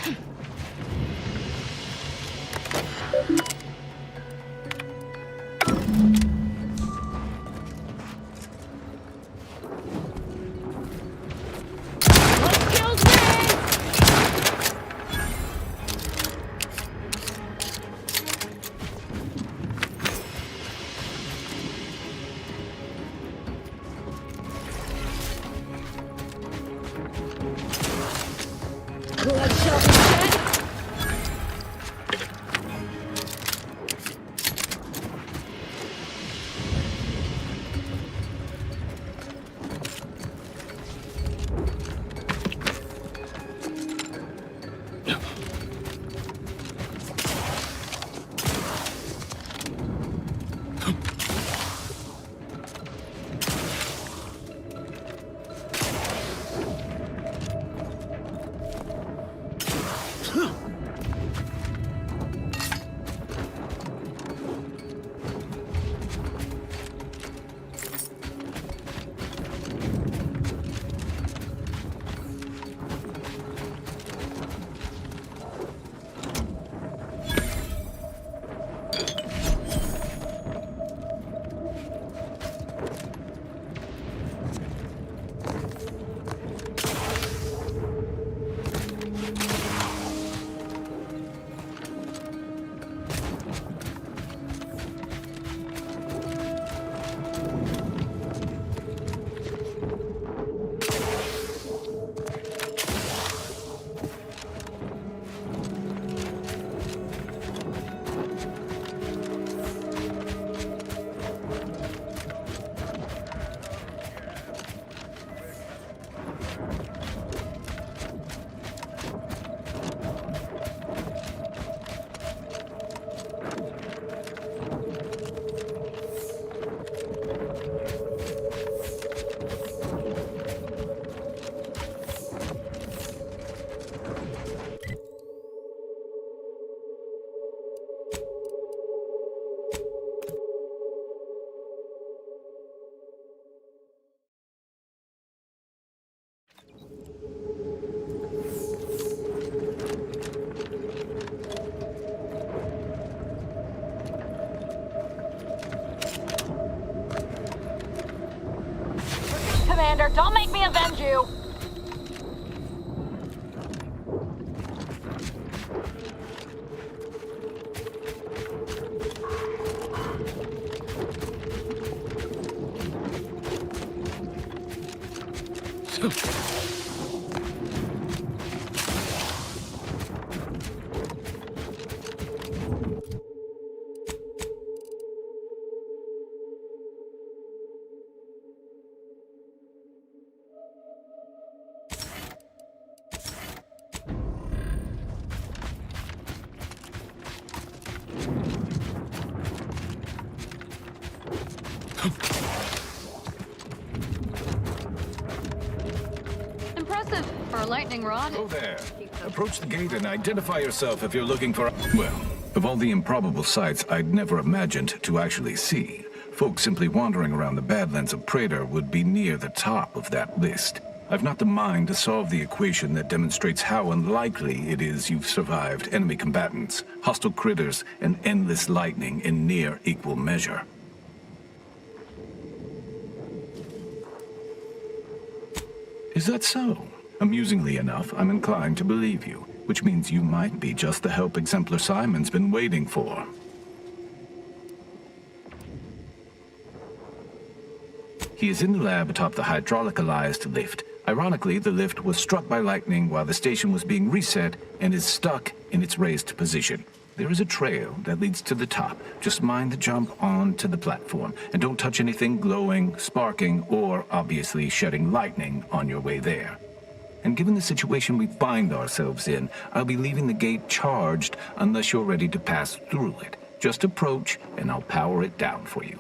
Commander. Don't make me avenge you. Impressive for a lightning rod. Oh there. Approach the gate and identify yourself if you're looking for... Well, of all the improbable sights I'd never imagined to actually see, folks simply wandering around the Badlands of Praetor would be near the top of that list. I've not the mind to solve the equation that demonstrates how unlikely it is you've survived enemy combatants, hostile critters, and endless lightning in near equal measure. Is that so? Amusingly enough, I'm inclined to believe you, which means you might be just the help Exemplar Simon's been waiting for. He is in the lab atop the hydraulicalized lift. Ironically, the lift was struck by lightning while the station was being reset and is stuck in its raised position. There is a trail that leads to the top. Just mind the jump onto the platform, and don't touch anything glowing, sparking, or obviously shedding lightning on your way there. And given the situation we find ourselves in, I'll be leaving the gate charged unless you're ready to pass through it. Just approach, and I'll power it down for you.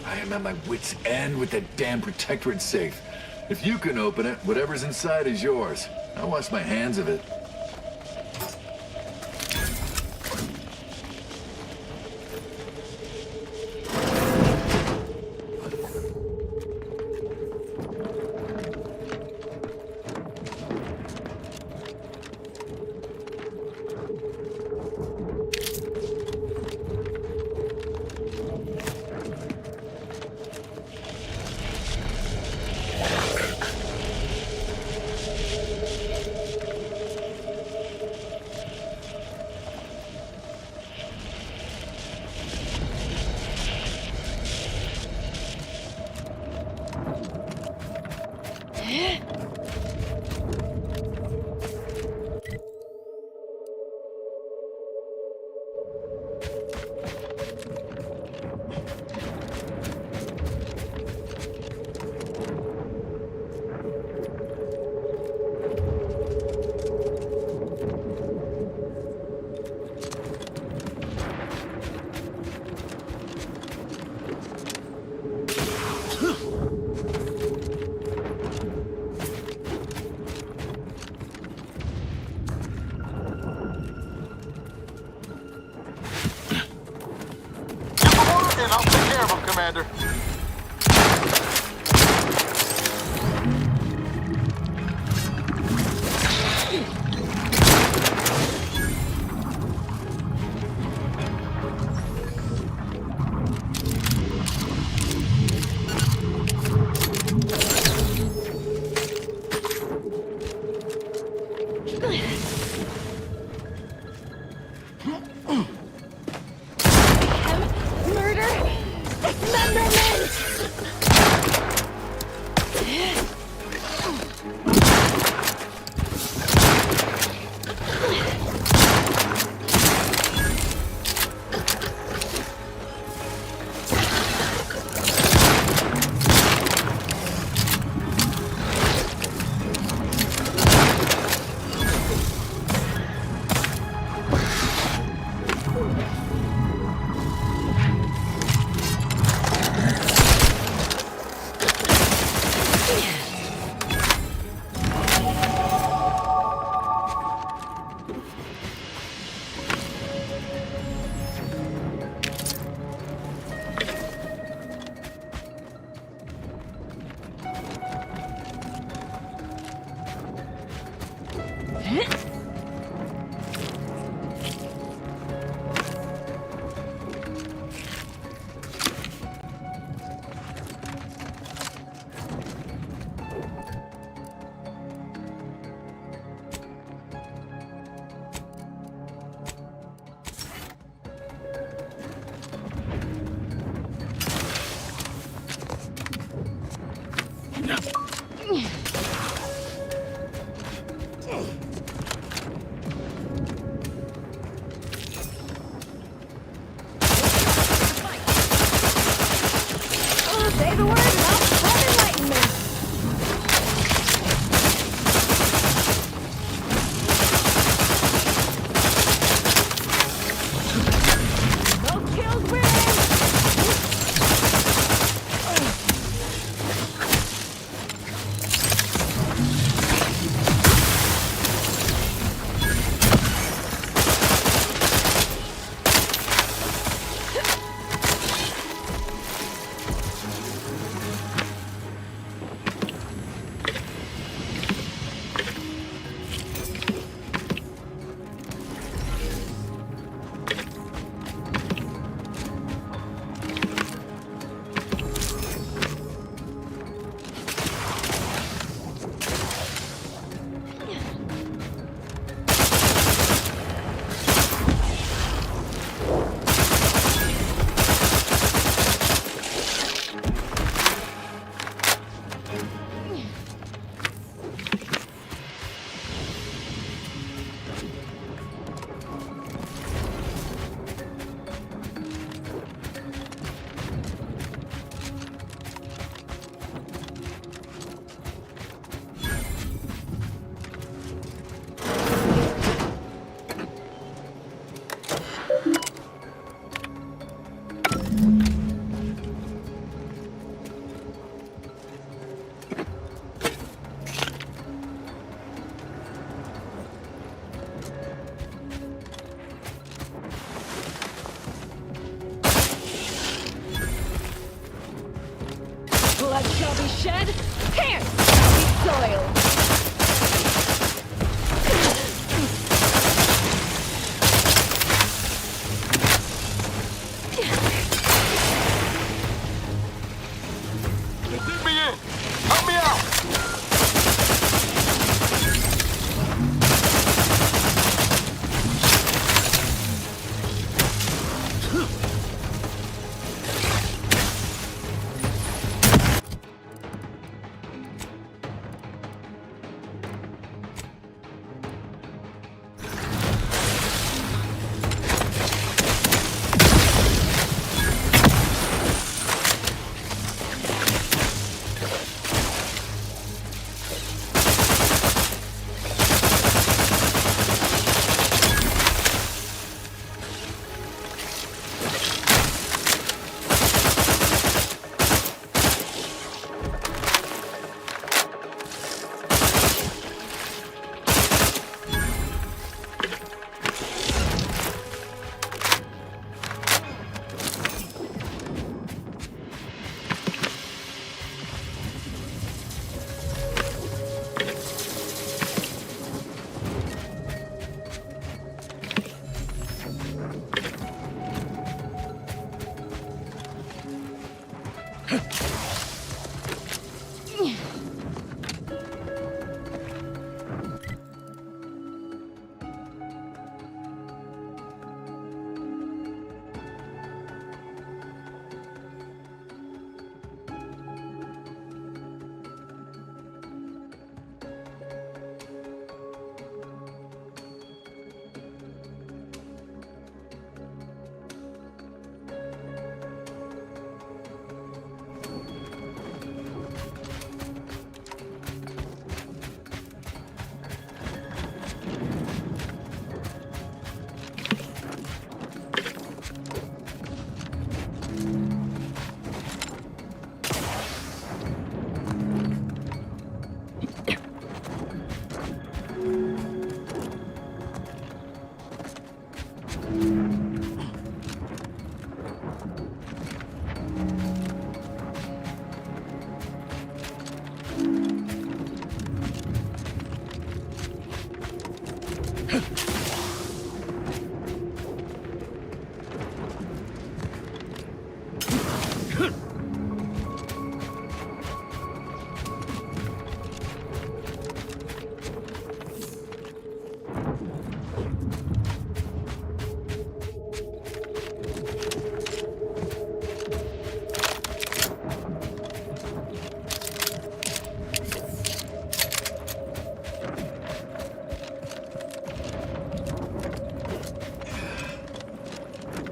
I'm at my wit's end with that damn Protectorate safe. If you can open it, whatever's inside is yours. I'll wash my hands of it. I'll take care of him, Commander. the word about enlightenment. Those kills win! Blood shall be shed, hands shall be soiled. Let me in! Help me out!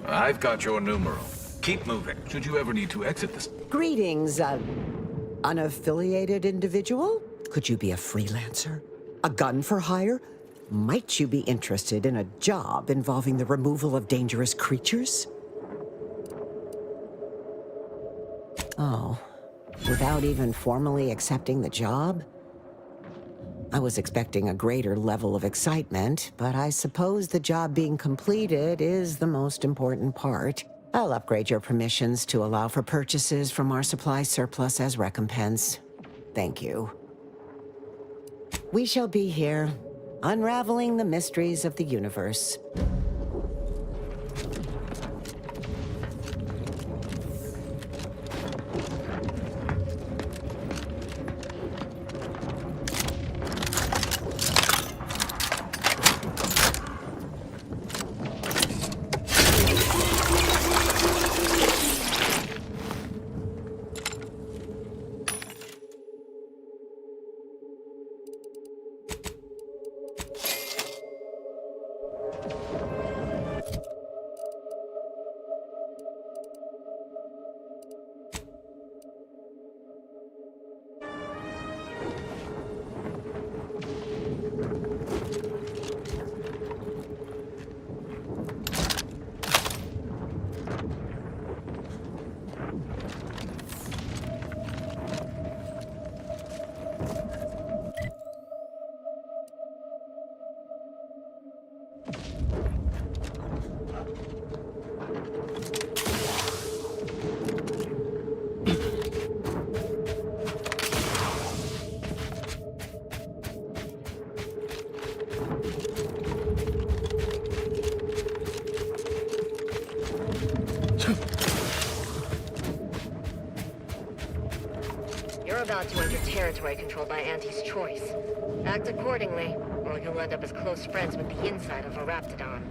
I've got your numeral. Keep moving. Should you ever need to exit this... Greetings, unaffiliated individual? Could you be a freelancer? A gun for hire? Might you be interested in a job involving the removal of dangerous creatures? Oh, without even formally accepting the job? I was expecting a greater level of excitement, but I suppose the job being completed is the most important part. I'll upgrade your permissions to allow for purchases from our supply surplus as recompense. Thank you. We shall be here, unraveling the mysteries of the universe. You're about to enter territory controlled by Auntie's choice. Act accordingly, or you'll end up as close friends with the inside of a raptidon.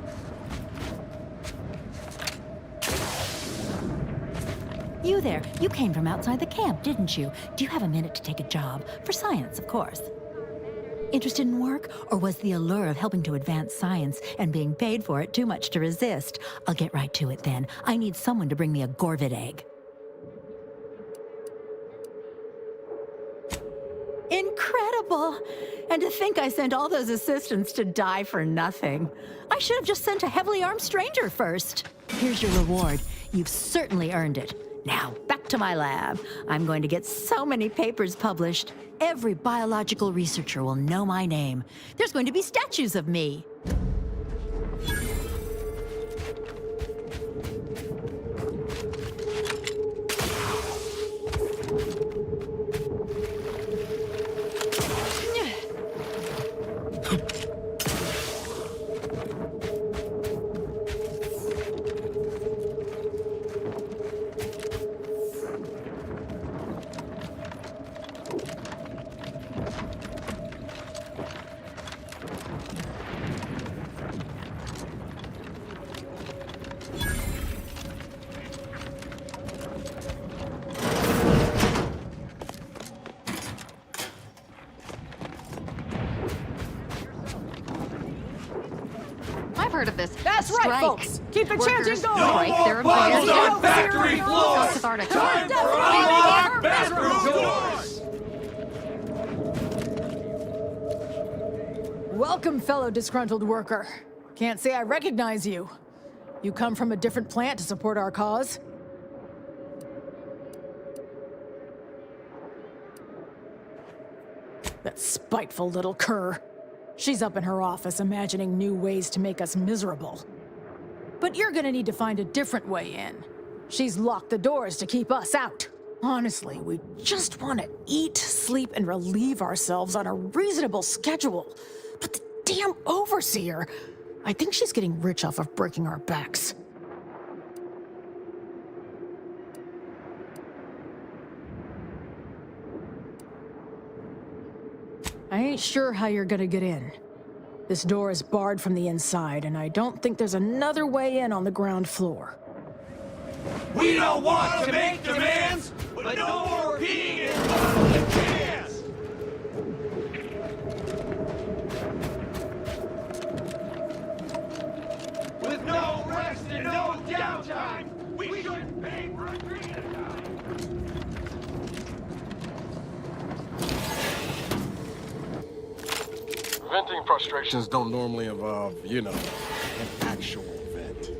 You there. You came from outside the camp, didn't you? Do you have a minute to take a job? For science, of course. Interested in work? Or was the allure of helping to advance science and being paid for it too much to resist? I'll get right to it then. I need someone to bring me a Gorvid egg. Incredible! And to think I sent all those assistants to die for nothing. I should have just sent a heavily armed stranger first. Here's your reward. You've certainly earned it. Now, back to my lab. I'm going to get so many papers published. Every biological researcher will know my name. There's going to be statues of me. Heard of this. That's right, folks. Keep the chanting going. Strike their bottles employers. on factory floors. Cathartic. Time for unlock bathroom doors. Welcome, fellow disgruntled worker. Can't say I recognize you. You come from a different plant to support our cause? That spiteful little cur. She's up in her office imagining new ways to make us miserable. But you're gonna need to find a different way in. She's locked the doors to keep us out. Honestly, we just want to eat, sleep, and relieve ourselves on a reasonable schedule. But the damn overseer, I think she's getting rich off of breaking our backs. I ain't sure how you're gonna get in. This door is barred from the inside, and I don't think there's another way in on the ground floor. We don't want to make demands, but no more peeing in the cans! With no rest and no downtime, we shouldn't pay Venting frustrations don't normally involve, you know, an actual vent.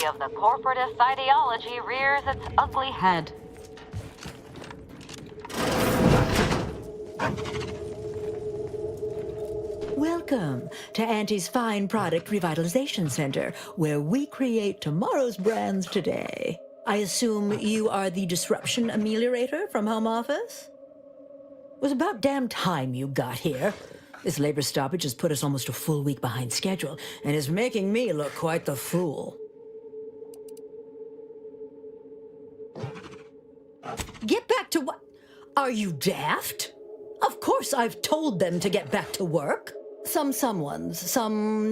Of the corporatist ideology rears its ugly head. Welcome to Auntie's Fine Product Revitalization Center, where we create tomorrow's brands today. I assume you are the disruption ameliorator from home office? It was about damn time you got here. This labor stoppage has put us almost a full week behind schedule and is making me look quite the fool. Get back to what? Are you daft? Of course I've told them to get back to work. Some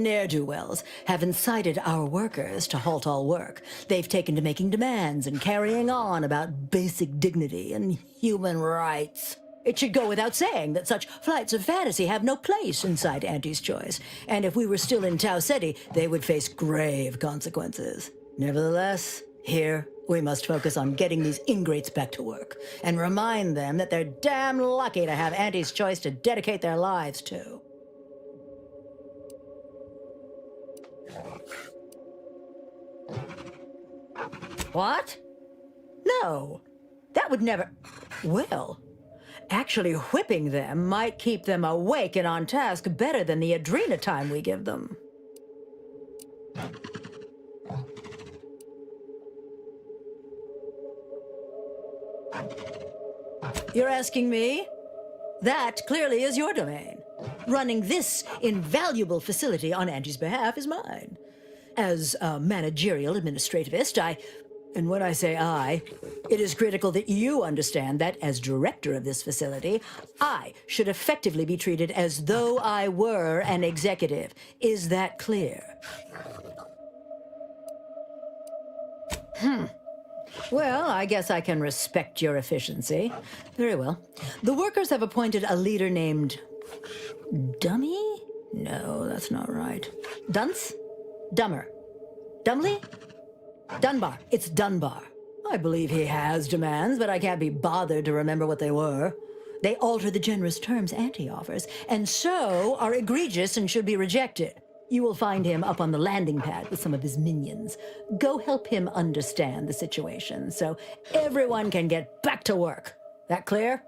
ne'er-do-wells have incited our workers to halt all work. They've taken to making demands and carrying on about basic dignity and human rights. It should go without saying that such flights of fantasy have no place inside Auntie's Choice, and if we were still in Tau Ceti, they would face grave consequences. Nevertheless, here we must focus on getting these ingrates back to work and remind them that they're damn lucky to have Auntie's Choice to dedicate their lives to. What? No, that would never... Well, actually whipping them might keep them awake and on task better than the adrena time we give them. You're asking me? That clearly is your domain. Running this invaluable facility on Angie's behalf is mine. As a managerial administrativist, and when I say I, it is critical that you understand that as director of this facility, I should effectively be treated as though I were an executive. Is that clear? Well, I guess I can respect your efficiency. Very well. The workers have appointed a leader named... Dummy? No, that's not right. Dunce? Dummer. Dumley? Dunbar. It's Dunbar. I believe he has demands, but I can't be bothered to remember what they were. They alter the generous terms Auntie offers, and so are egregious and should be rejected. You will find him up on the landing pad with some of his minions. Go help him understand the situation so everyone can get back to work. That clear?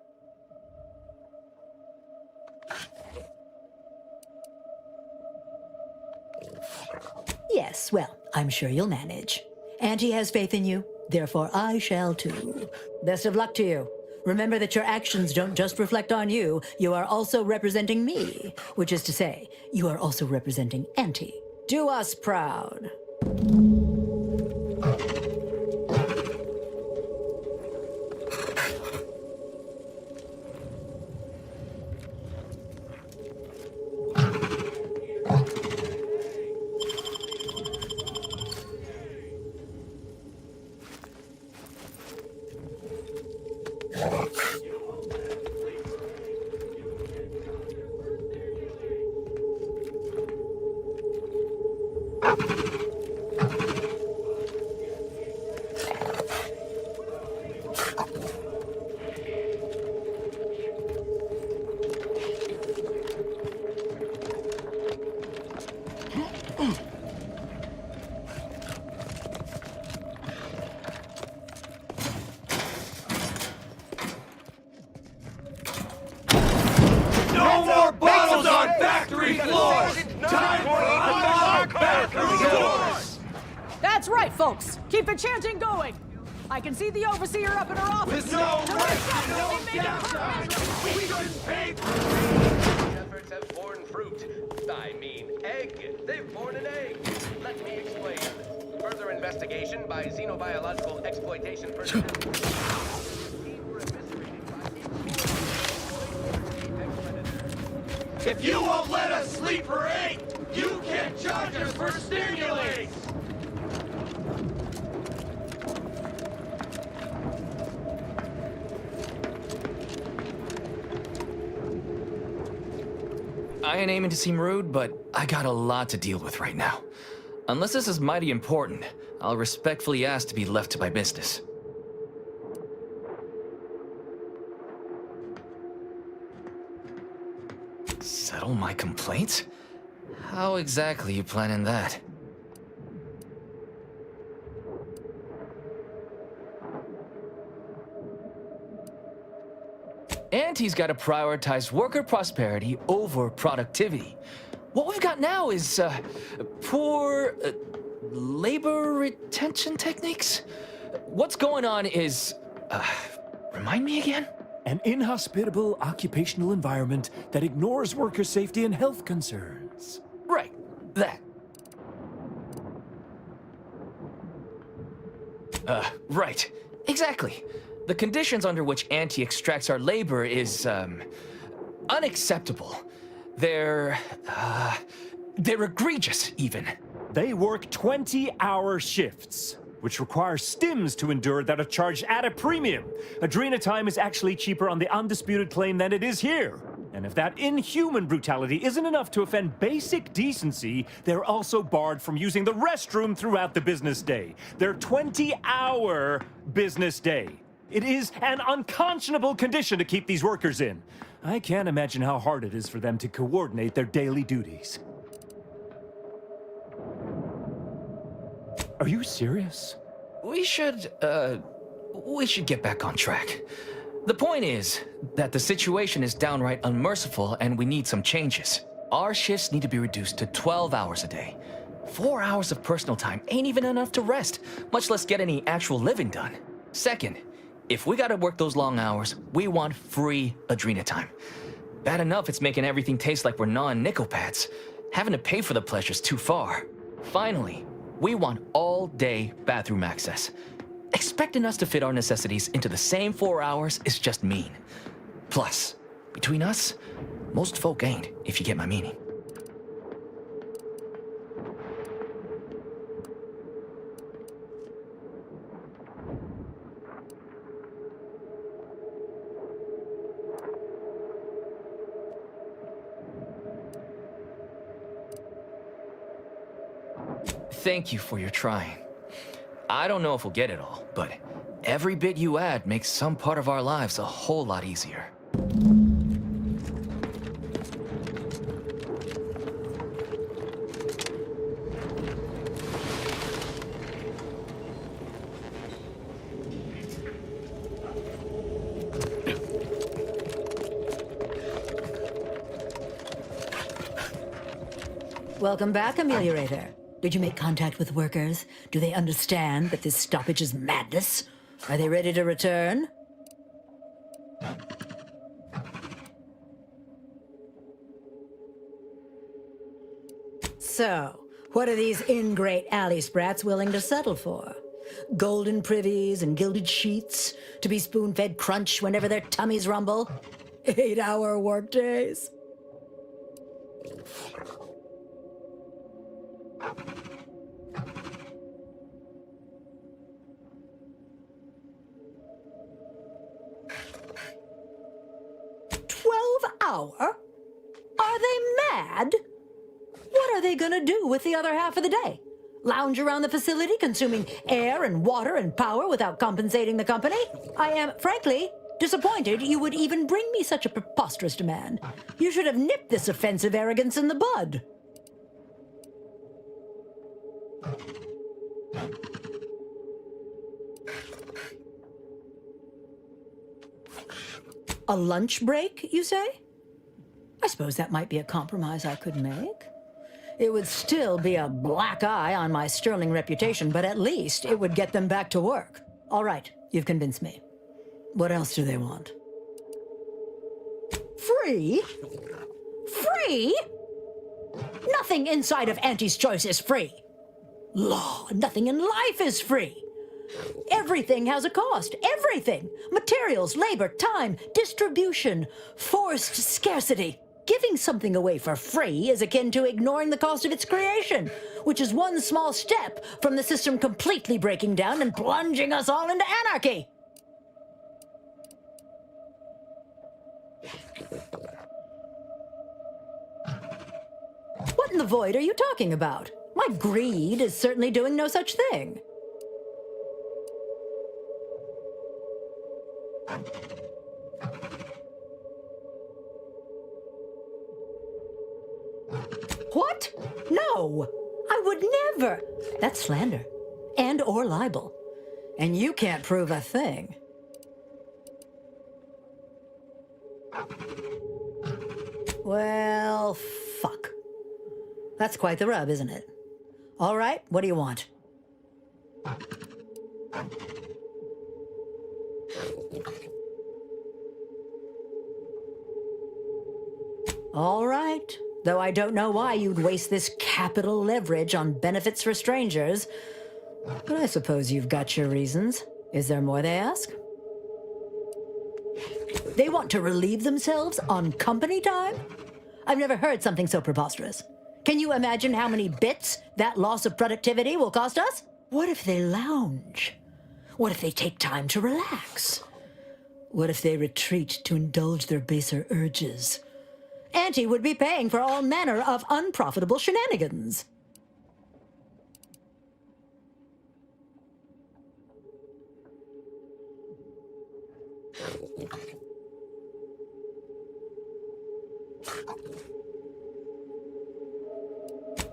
Yes, well, I'm sure you'll manage. Auntie has faith in you, therefore I shall too. Best of luck to you. Remember that your actions don't just reflect on you, you are also representing me, which is to say, you are also representing Auntie. Do us proud. No more bottles on factory floors! Time for unlock bathroom doors! That's right, folks. Keep the chanting going. I can see the overseer up in her office. With no rest, no downtime, we couldn't pay Efforts have borne fruit. I mean, egg. They've borne an egg. Let me explain. Further investigation by xenobiological exploitation personnel. If you won't let us sleep or eat, you can't charge us for stimulates! I ain't aiming to seem rude, but I got a lot to deal with right now. Unless this is mighty important, I'll respectfully ask to be left to my business. Settle my complaints? How exactly you planning that? Auntie's got to prioritize worker prosperity over productivity. What we've got now is poor labor retention techniques. What's going on is, remind me again? An inhospitable occupational environment that ignores worker safety and health concerns. Right, that. Right, exactly. The conditions under which Auntie extracts our labor is, unacceptable. They're egregious, even. They work 20-hour shifts, which require stims to endure that are charged at a premium. Adrena time is actually cheaper on the undisputed claim than it is here. And if that inhuman brutality isn't enough to offend basic decency, they're also barred from using the restroom throughout the business day. Their 20-hour business day. It is an unconscionable condition to keep these workers in. I can't imagine how hard it is for them to coordinate their daily duties. Are you serious? We should get back on track. The point is that the situation is downright unmerciful and we need some changes. Our shifts need to be reduced to 12 hours a day. 4 hours of personal time ain't even enough to rest, much less get any actual living done. Second, if we gotta work those long hours, we want free Adrena time. Bad enough it's making everything taste like we're gnawing nickel pads. Having to pay for the pleasure's too far. Finally, we want all-day bathroom access. Expecting us to fit our necessities into the same 4 hours is just mean. Plus, between us, most folk ain't, if you get my meaning. Thank you for your trying. I don't know if we'll get it all, but every bit you add makes some part of our lives a whole lot easier. Welcome back, Ameliorator. Did you make contact with workers? Do they understand that this stoppage is madness? Are they ready to return? So, what are these ingrate alley sprats willing to settle for? Golden privies and gilded sheets? To be spoon-fed crunch whenever their tummies rumble? 8-hour workdays? Hour? Are they mad? What are are they gonna do with the other half of the day? Lounge around the facility, consuming air and water and power without compensating the company? I am, frankly, disappointed you would even bring me such a preposterous demand. You should have nipped this offensive arrogance in the bud. A lunch break, you say? I suppose that might be a compromise I could make. It would still be a black eye on my sterling reputation, but at least it would get them back to work. All right, you've convinced me. What else do they want? Free? Free? Nothing inside of Auntie's Choice is free. Law, nothing in life is free. Everything has a cost. Everything. Materials, labor, time, distribution, forced scarcity. Giving something away for free is akin to ignoring the cost of its creation, which is one small step from the system completely breaking down and plunging us all into anarchy. What in the void are you talking about? My greed is certainly doing no such thing. What? No! I would never! That's slander. And or libel. And you can't prove a thing. Well, fuck. That's quite the rub, isn't it? All right, what do you want? All right. Though I don't know why you'd waste this capital leverage on benefits for strangers. But I suppose you've got your reasons. Is there more they ask? They want to relieve themselves on company time? I've never heard something so preposterous. Can you imagine how many bits that loss of productivity will cost us? What if they lounge? What if they take time to relax? What if they retreat to indulge their baser urges? Auntie would be paying for all manner of unprofitable shenanigans.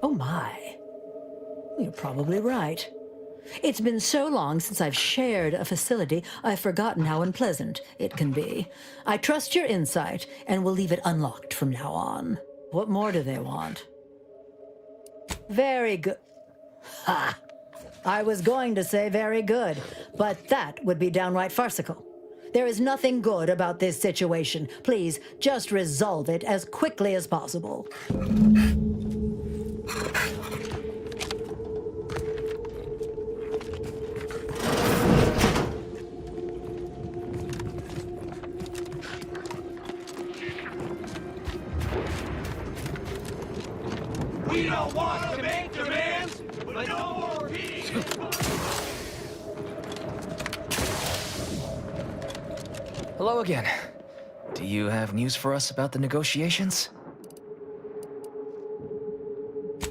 Oh my. You're probably right. It's been so long since I've shared a facility, I've forgotten how unpleasant it can be. I trust your insight and will leave it unlocked from now on. What more do they want? Very good. Ha! I was going to say very good, but that would be downright farcical. There is nothing good about this situation. Please, just resolve it as quickly as possible. We don't want to make demands, but no more repeating. Hello again. Do you have news for us about the negotiations?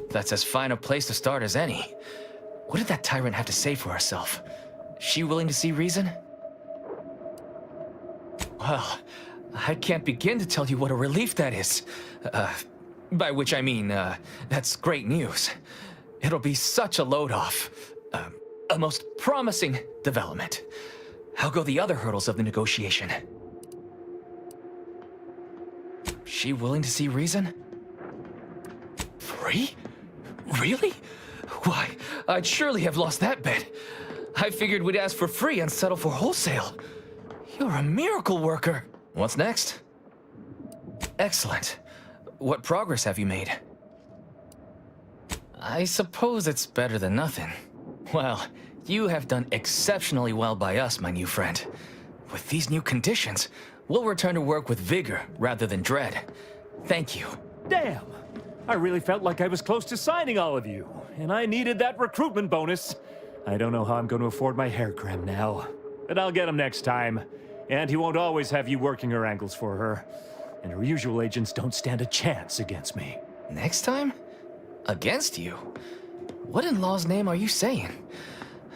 That's as fine a place to start as any. What did that tyrant have to say for herself? She willing to see reason? Well, I can't begin to tell you what a relief that is. By which I mean, that's great news. It'll be such a load off. A most promising development. How go the other hurdles of the negotiation? She willing to see reason? Free? Really? Why, I'd surely have lost that bet. I figured we'd ask for free and settle for wholesale. You're a miracle worker. What's next? Excellent. What progress have you made? I suppose it's better than nothing. Well, you have done exceptionally well by us, my new friend. With these new conditions, we'll return to work with vigor rather than dread. Thank you. Damn! I really felt like I was close to signing all of you, and I needed that recruitment bonus. I don't know how I'm going to afford my hair creme now, but I'll get him next time. And he won't always have you working her ankles for her. And her usual agents don't stand a chance against me. Next time? Against you? What in law's name are you saying?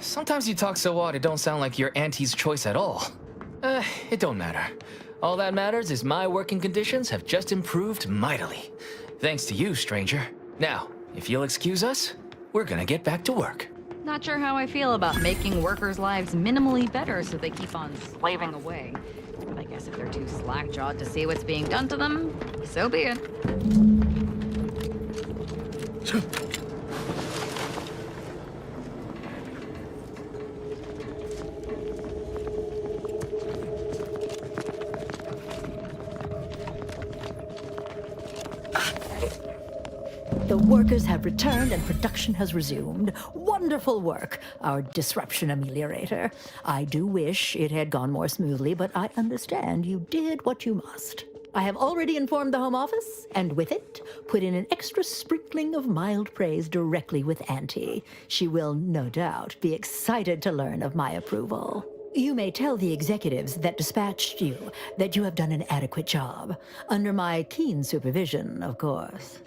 Sometimes you talk so odd it don't sound like you're Auntie's choice at all. It don't matter. All that matters is my working conditions have just improved mightily. Thanks to you, stranger. Now, if you'll excuse us, we're gonna get back to work. Not sure how I feel about making workers' lives minimally better so they keep on slaving away. But I guess if they're too slack-jawed to see what's being done to them, so be it. The workers have returned and production has resumed. Wonderful work, our disruption ameliorator. I do wish it had gone more smoothly, but I understand you did what you must. I have already informed the Home Office, and with it, put in an extra sprinkling of mild praise directly with Auntie. She will, no doubt, be excited to learn of my approval. You may tell the executives that dispatched you that you have done an adequate job. Under my keen supervision, of course.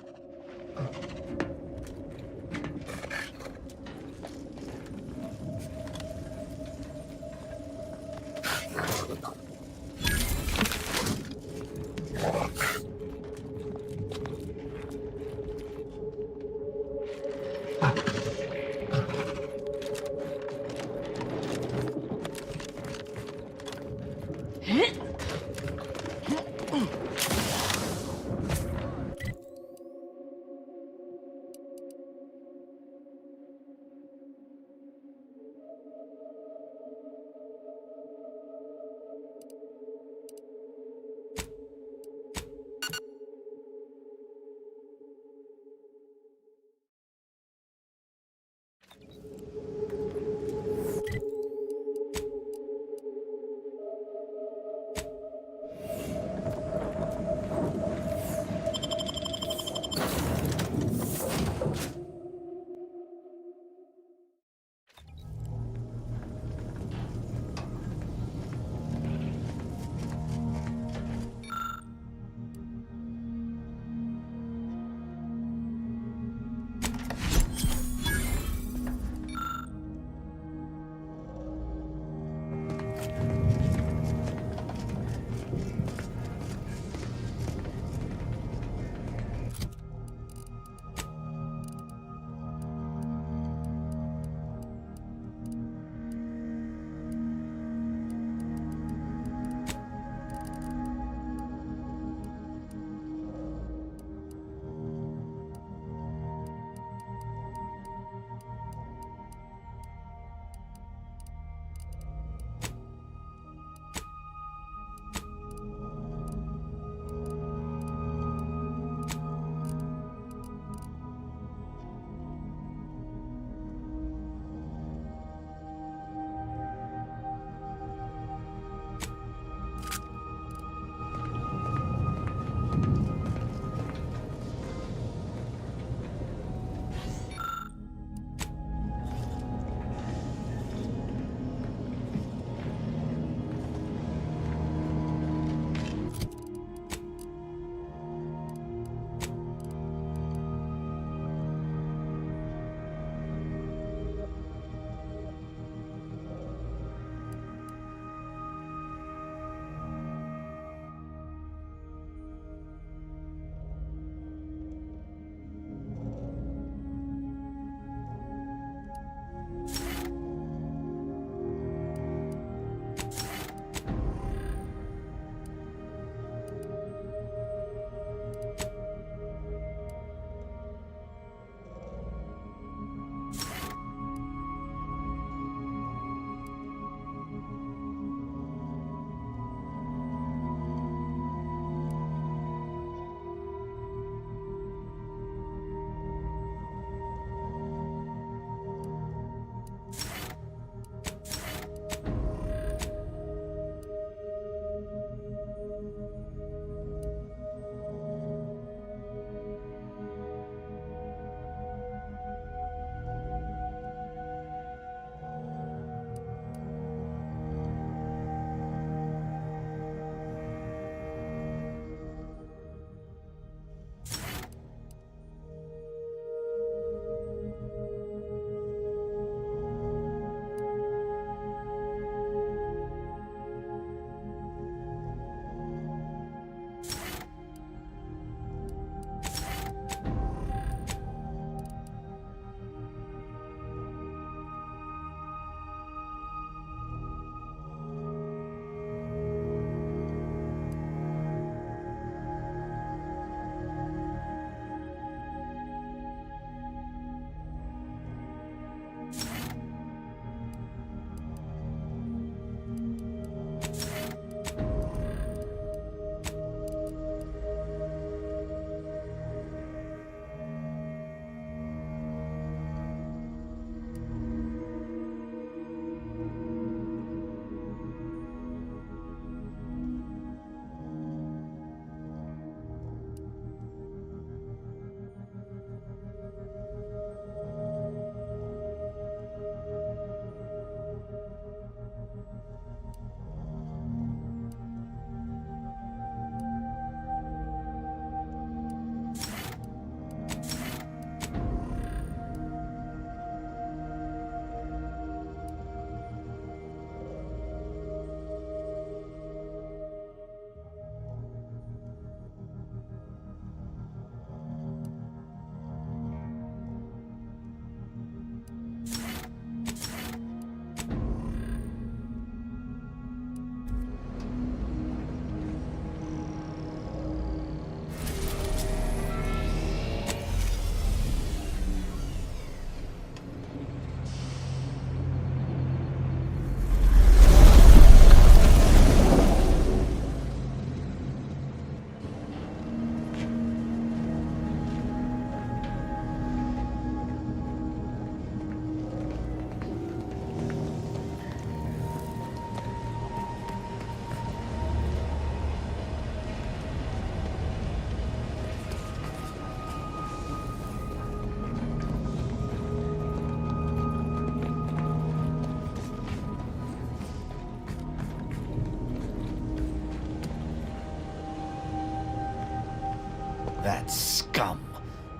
That scum.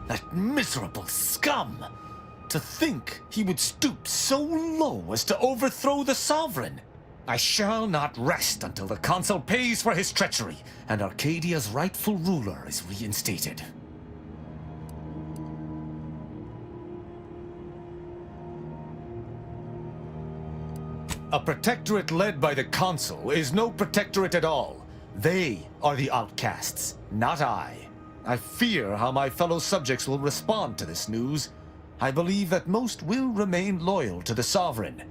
That miserable scum. To think he would stoop so low as to overthrow the Sovereign. I shall not rest until the Consul pays for his treachery and Arcadia's rightful ruler is reinstated. A protectorate led by the Consul is no protectorate at all. They are the outcasts, not I. I fear how my fellow subjects will respond to this news. I believe that most will remain loyal to the Sovereign,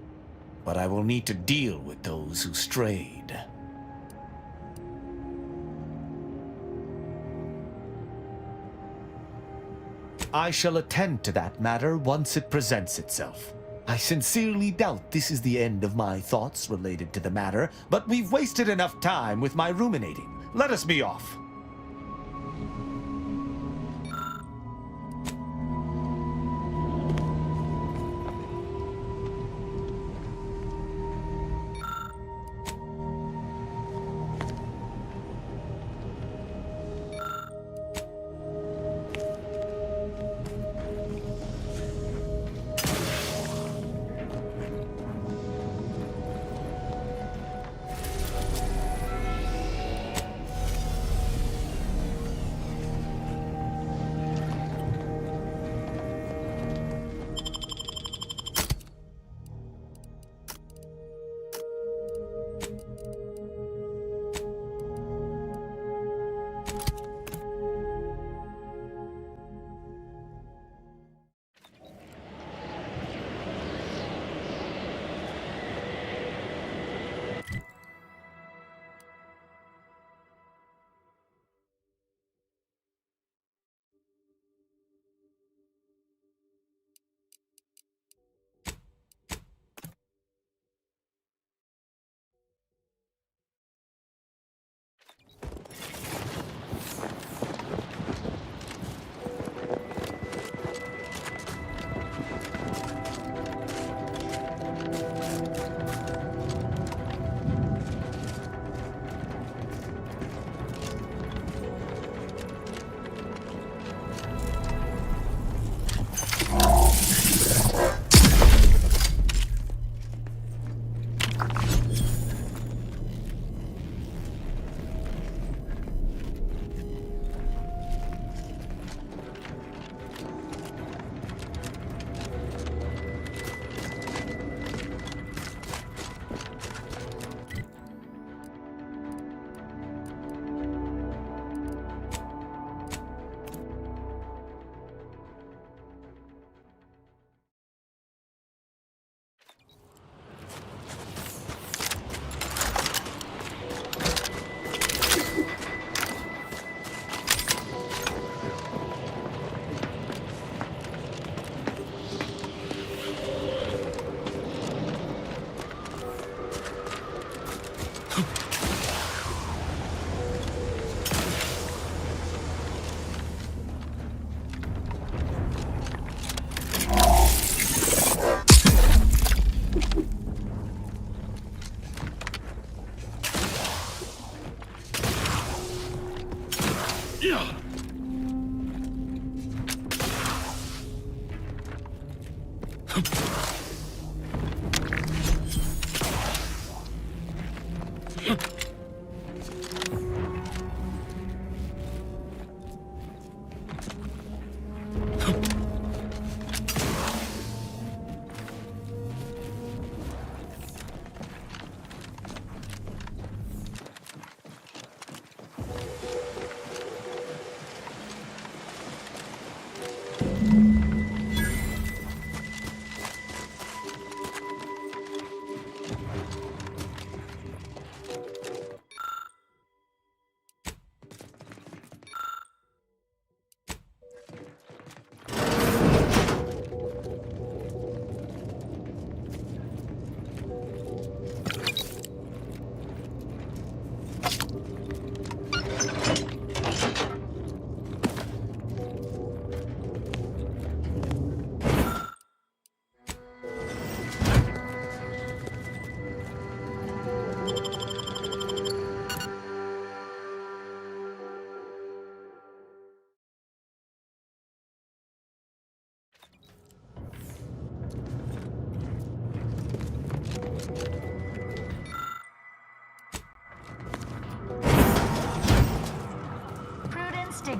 but I will need to deal with those who strayed. I shall attend to that matter once it presents itself. I sincerely doubt this is the end of my thoughts related to the matter, but we've wasted enough time with my ruminating. Let us be off.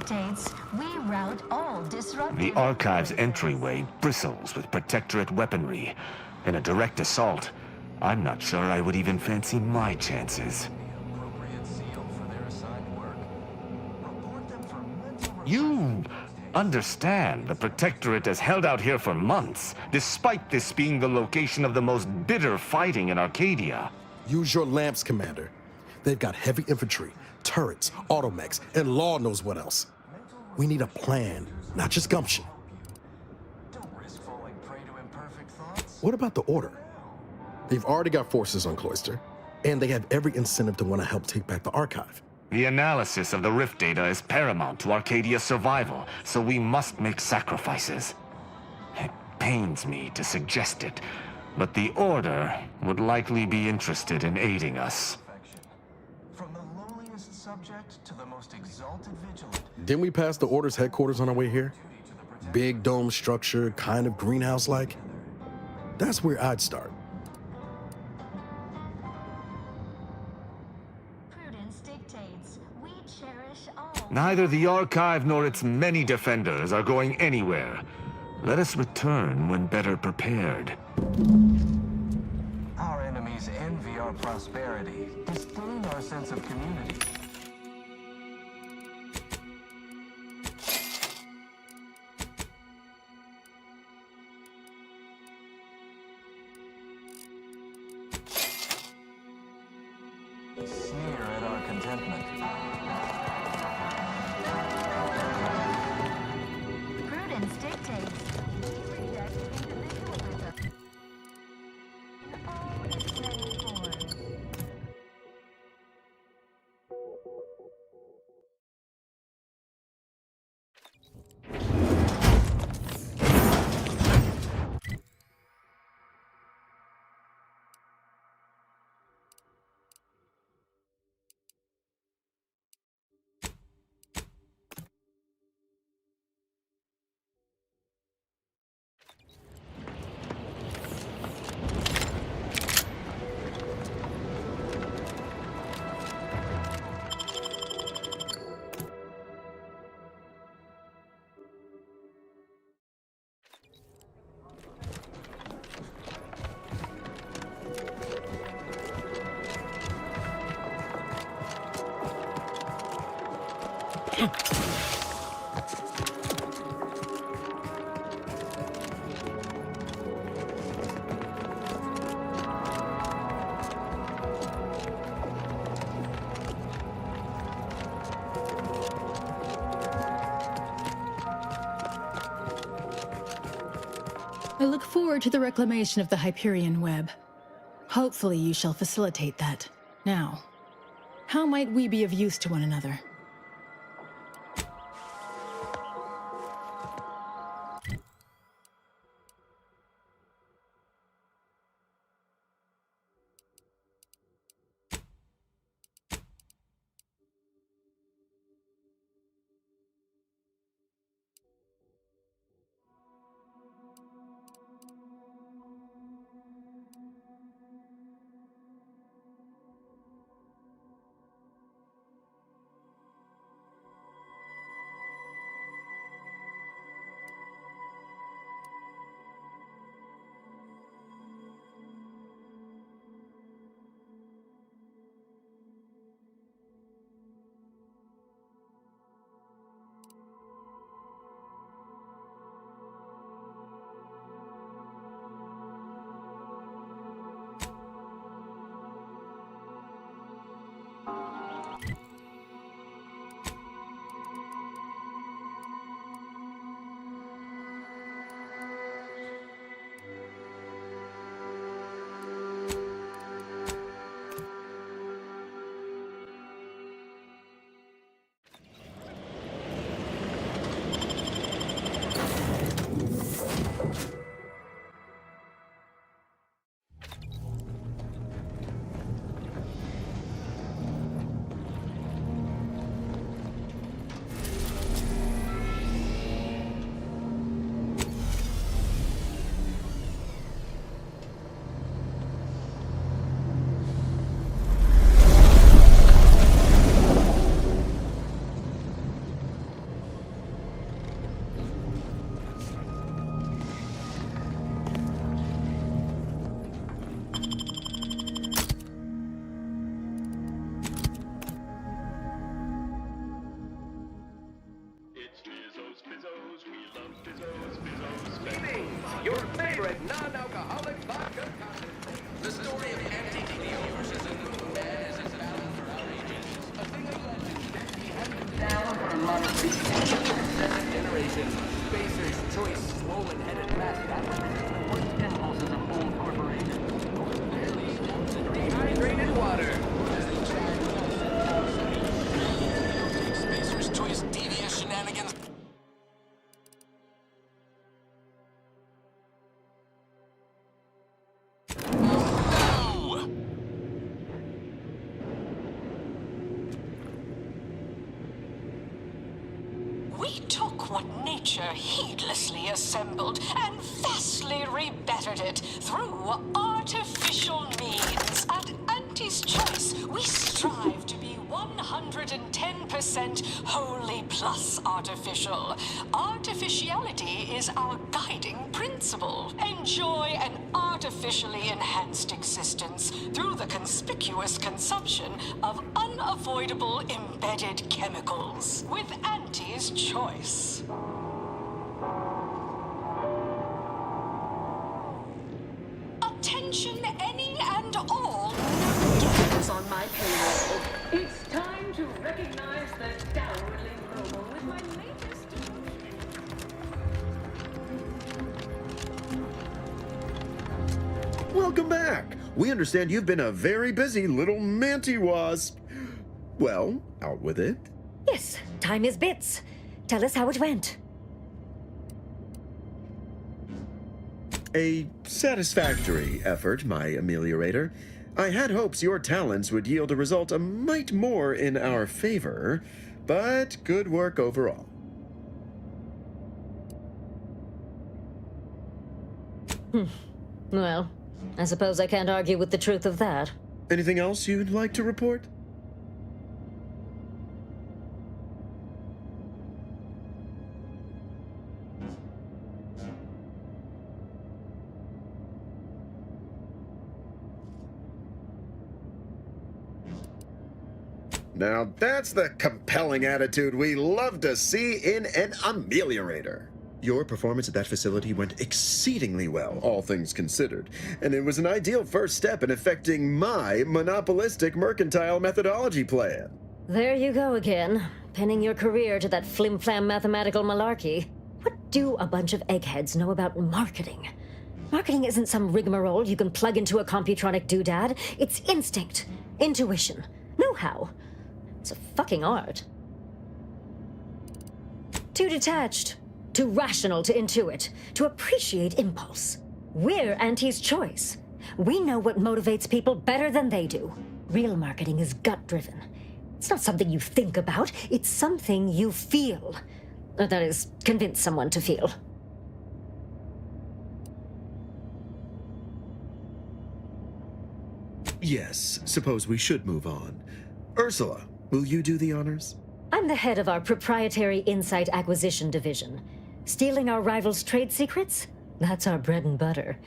dictates, we rout all disruptive... The Archive's entryway bristles with Protectorate weaponry. In a direct assault, I'm not sure I would even fancy my chances. You understand the Protectorate has held out here for months, despite this being the location of the most bitter fighting in Arcadia. Use your lamps, Commander. They've got heavy infantry, turrets, automechs, and Law knows what else. We need a plan, not just gumption. What about the Order? They've already got forces on Cloister, and they have every incentive to want to help take back the Archive. The analysis of the Rift data is paramount to Arcadia's survival, so we must make sacrifices. It pains me to suggest it, but the Order would likely be interested in aiding us. From the lowliest subject to the most exalted vigilant. Didn't we pass the Order's headquarters on our way here? Big dome structure, kind of greenhouse-like. That's where I'd start. Neither the Archive nor its many defenders are going anywhere. Let us return when better prepared. Our enemies envy our prosperity, disdain our sense of community. Sneer at our contentment. Prudence dictates, we reject individualism in all its many forms. I look forward to the reclamation of the Hyperion web. Hopefully you shall facilitate that. Now, how might we be of use to one another? eccentric, non-alcoholic vodka concentrate. The story of anti-idiocy as its balance for outrageous. A thing of legend. He handed down for a lot of seven generations. Spacer's choice, swollen-headed mascot represents the worst impulses of old corporations. Rehydrated water. Spacer's choice, devious shenanigans. We took what nature heedlessly assembled and vastly rebettered it through artificial means. At Auntie's Choice, we strive to be 110% wholly plus artificial. Artificiality is our guiding principle. Enjoy an artificially enhanced existence through the conspicuous consumption of unavoidable embedded chemicals. With Auntie's Choice. Attention any and all gamers on my payroll. It's time to recognize the downwardly mobile with my latest. Welcome back. We understand you've been a very busy little manty-wasp. Well, out with it. Yes, time is bits. Tell us how it went. A satisfactory effort, my ameliorator. I had hopes your talents would yield a result a mite more in our favor, but good work overall. Well, I suppose I can't argue with the truth of that. Anything else you'd like to report? Now that's the compelling attitude we love to see in an ameliorator. Your performance at that facility went exceedingly well, all things considered, and it was an ideal first step in effecting my monopolistic mercantile methodology plan. There you go again, pinning your career to that flim-flam mathematical malarkey. What do a bunch of eggheads know about marketing? Marketing isn't some rigmarole you can plug into a computronic doodad. It's instinct, intuition, know-how. It's a fucking art. Too detached, too rational to intuit, to appreciate impulse. We're Auntie's Choice. We know what motivates people better than they do. Real marketing is gut-driven. It's not something you think about, it's something you feel. That is, convince someone to feel. Yes, suppose we should move on. Ursula, will you do the honors? I'm the head of our proprietary insight acquisition division. Stealing our rivals' trade secrets? That's our bread and butter.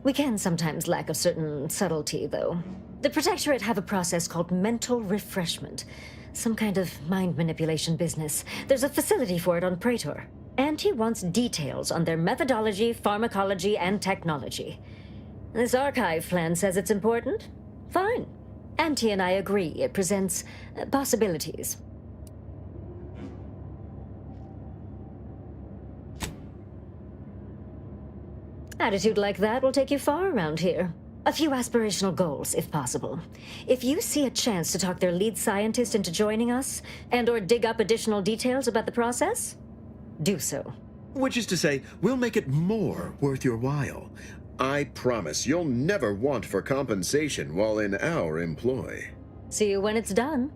We can sometimes lack a certain subtlety, though. The Protectorate have a process called mental refreshment. Some kind of mind manipulation business. There's a facility for it on Praetor. Auntie wants details on their methodology, pharmacology, and technology. This archive plan says it's important? Fine. Auntie and I agree it presents possibilities. Attitude like that will take you far around here. A few aspirational goals, if possible. If you see a chance to talk their lead scientist into joining us, and/or dig up additional details about the process, do so. Which is to say, we'll make it more worth your while. I promise you'll never want for compensation while in our employ. See you when it's done.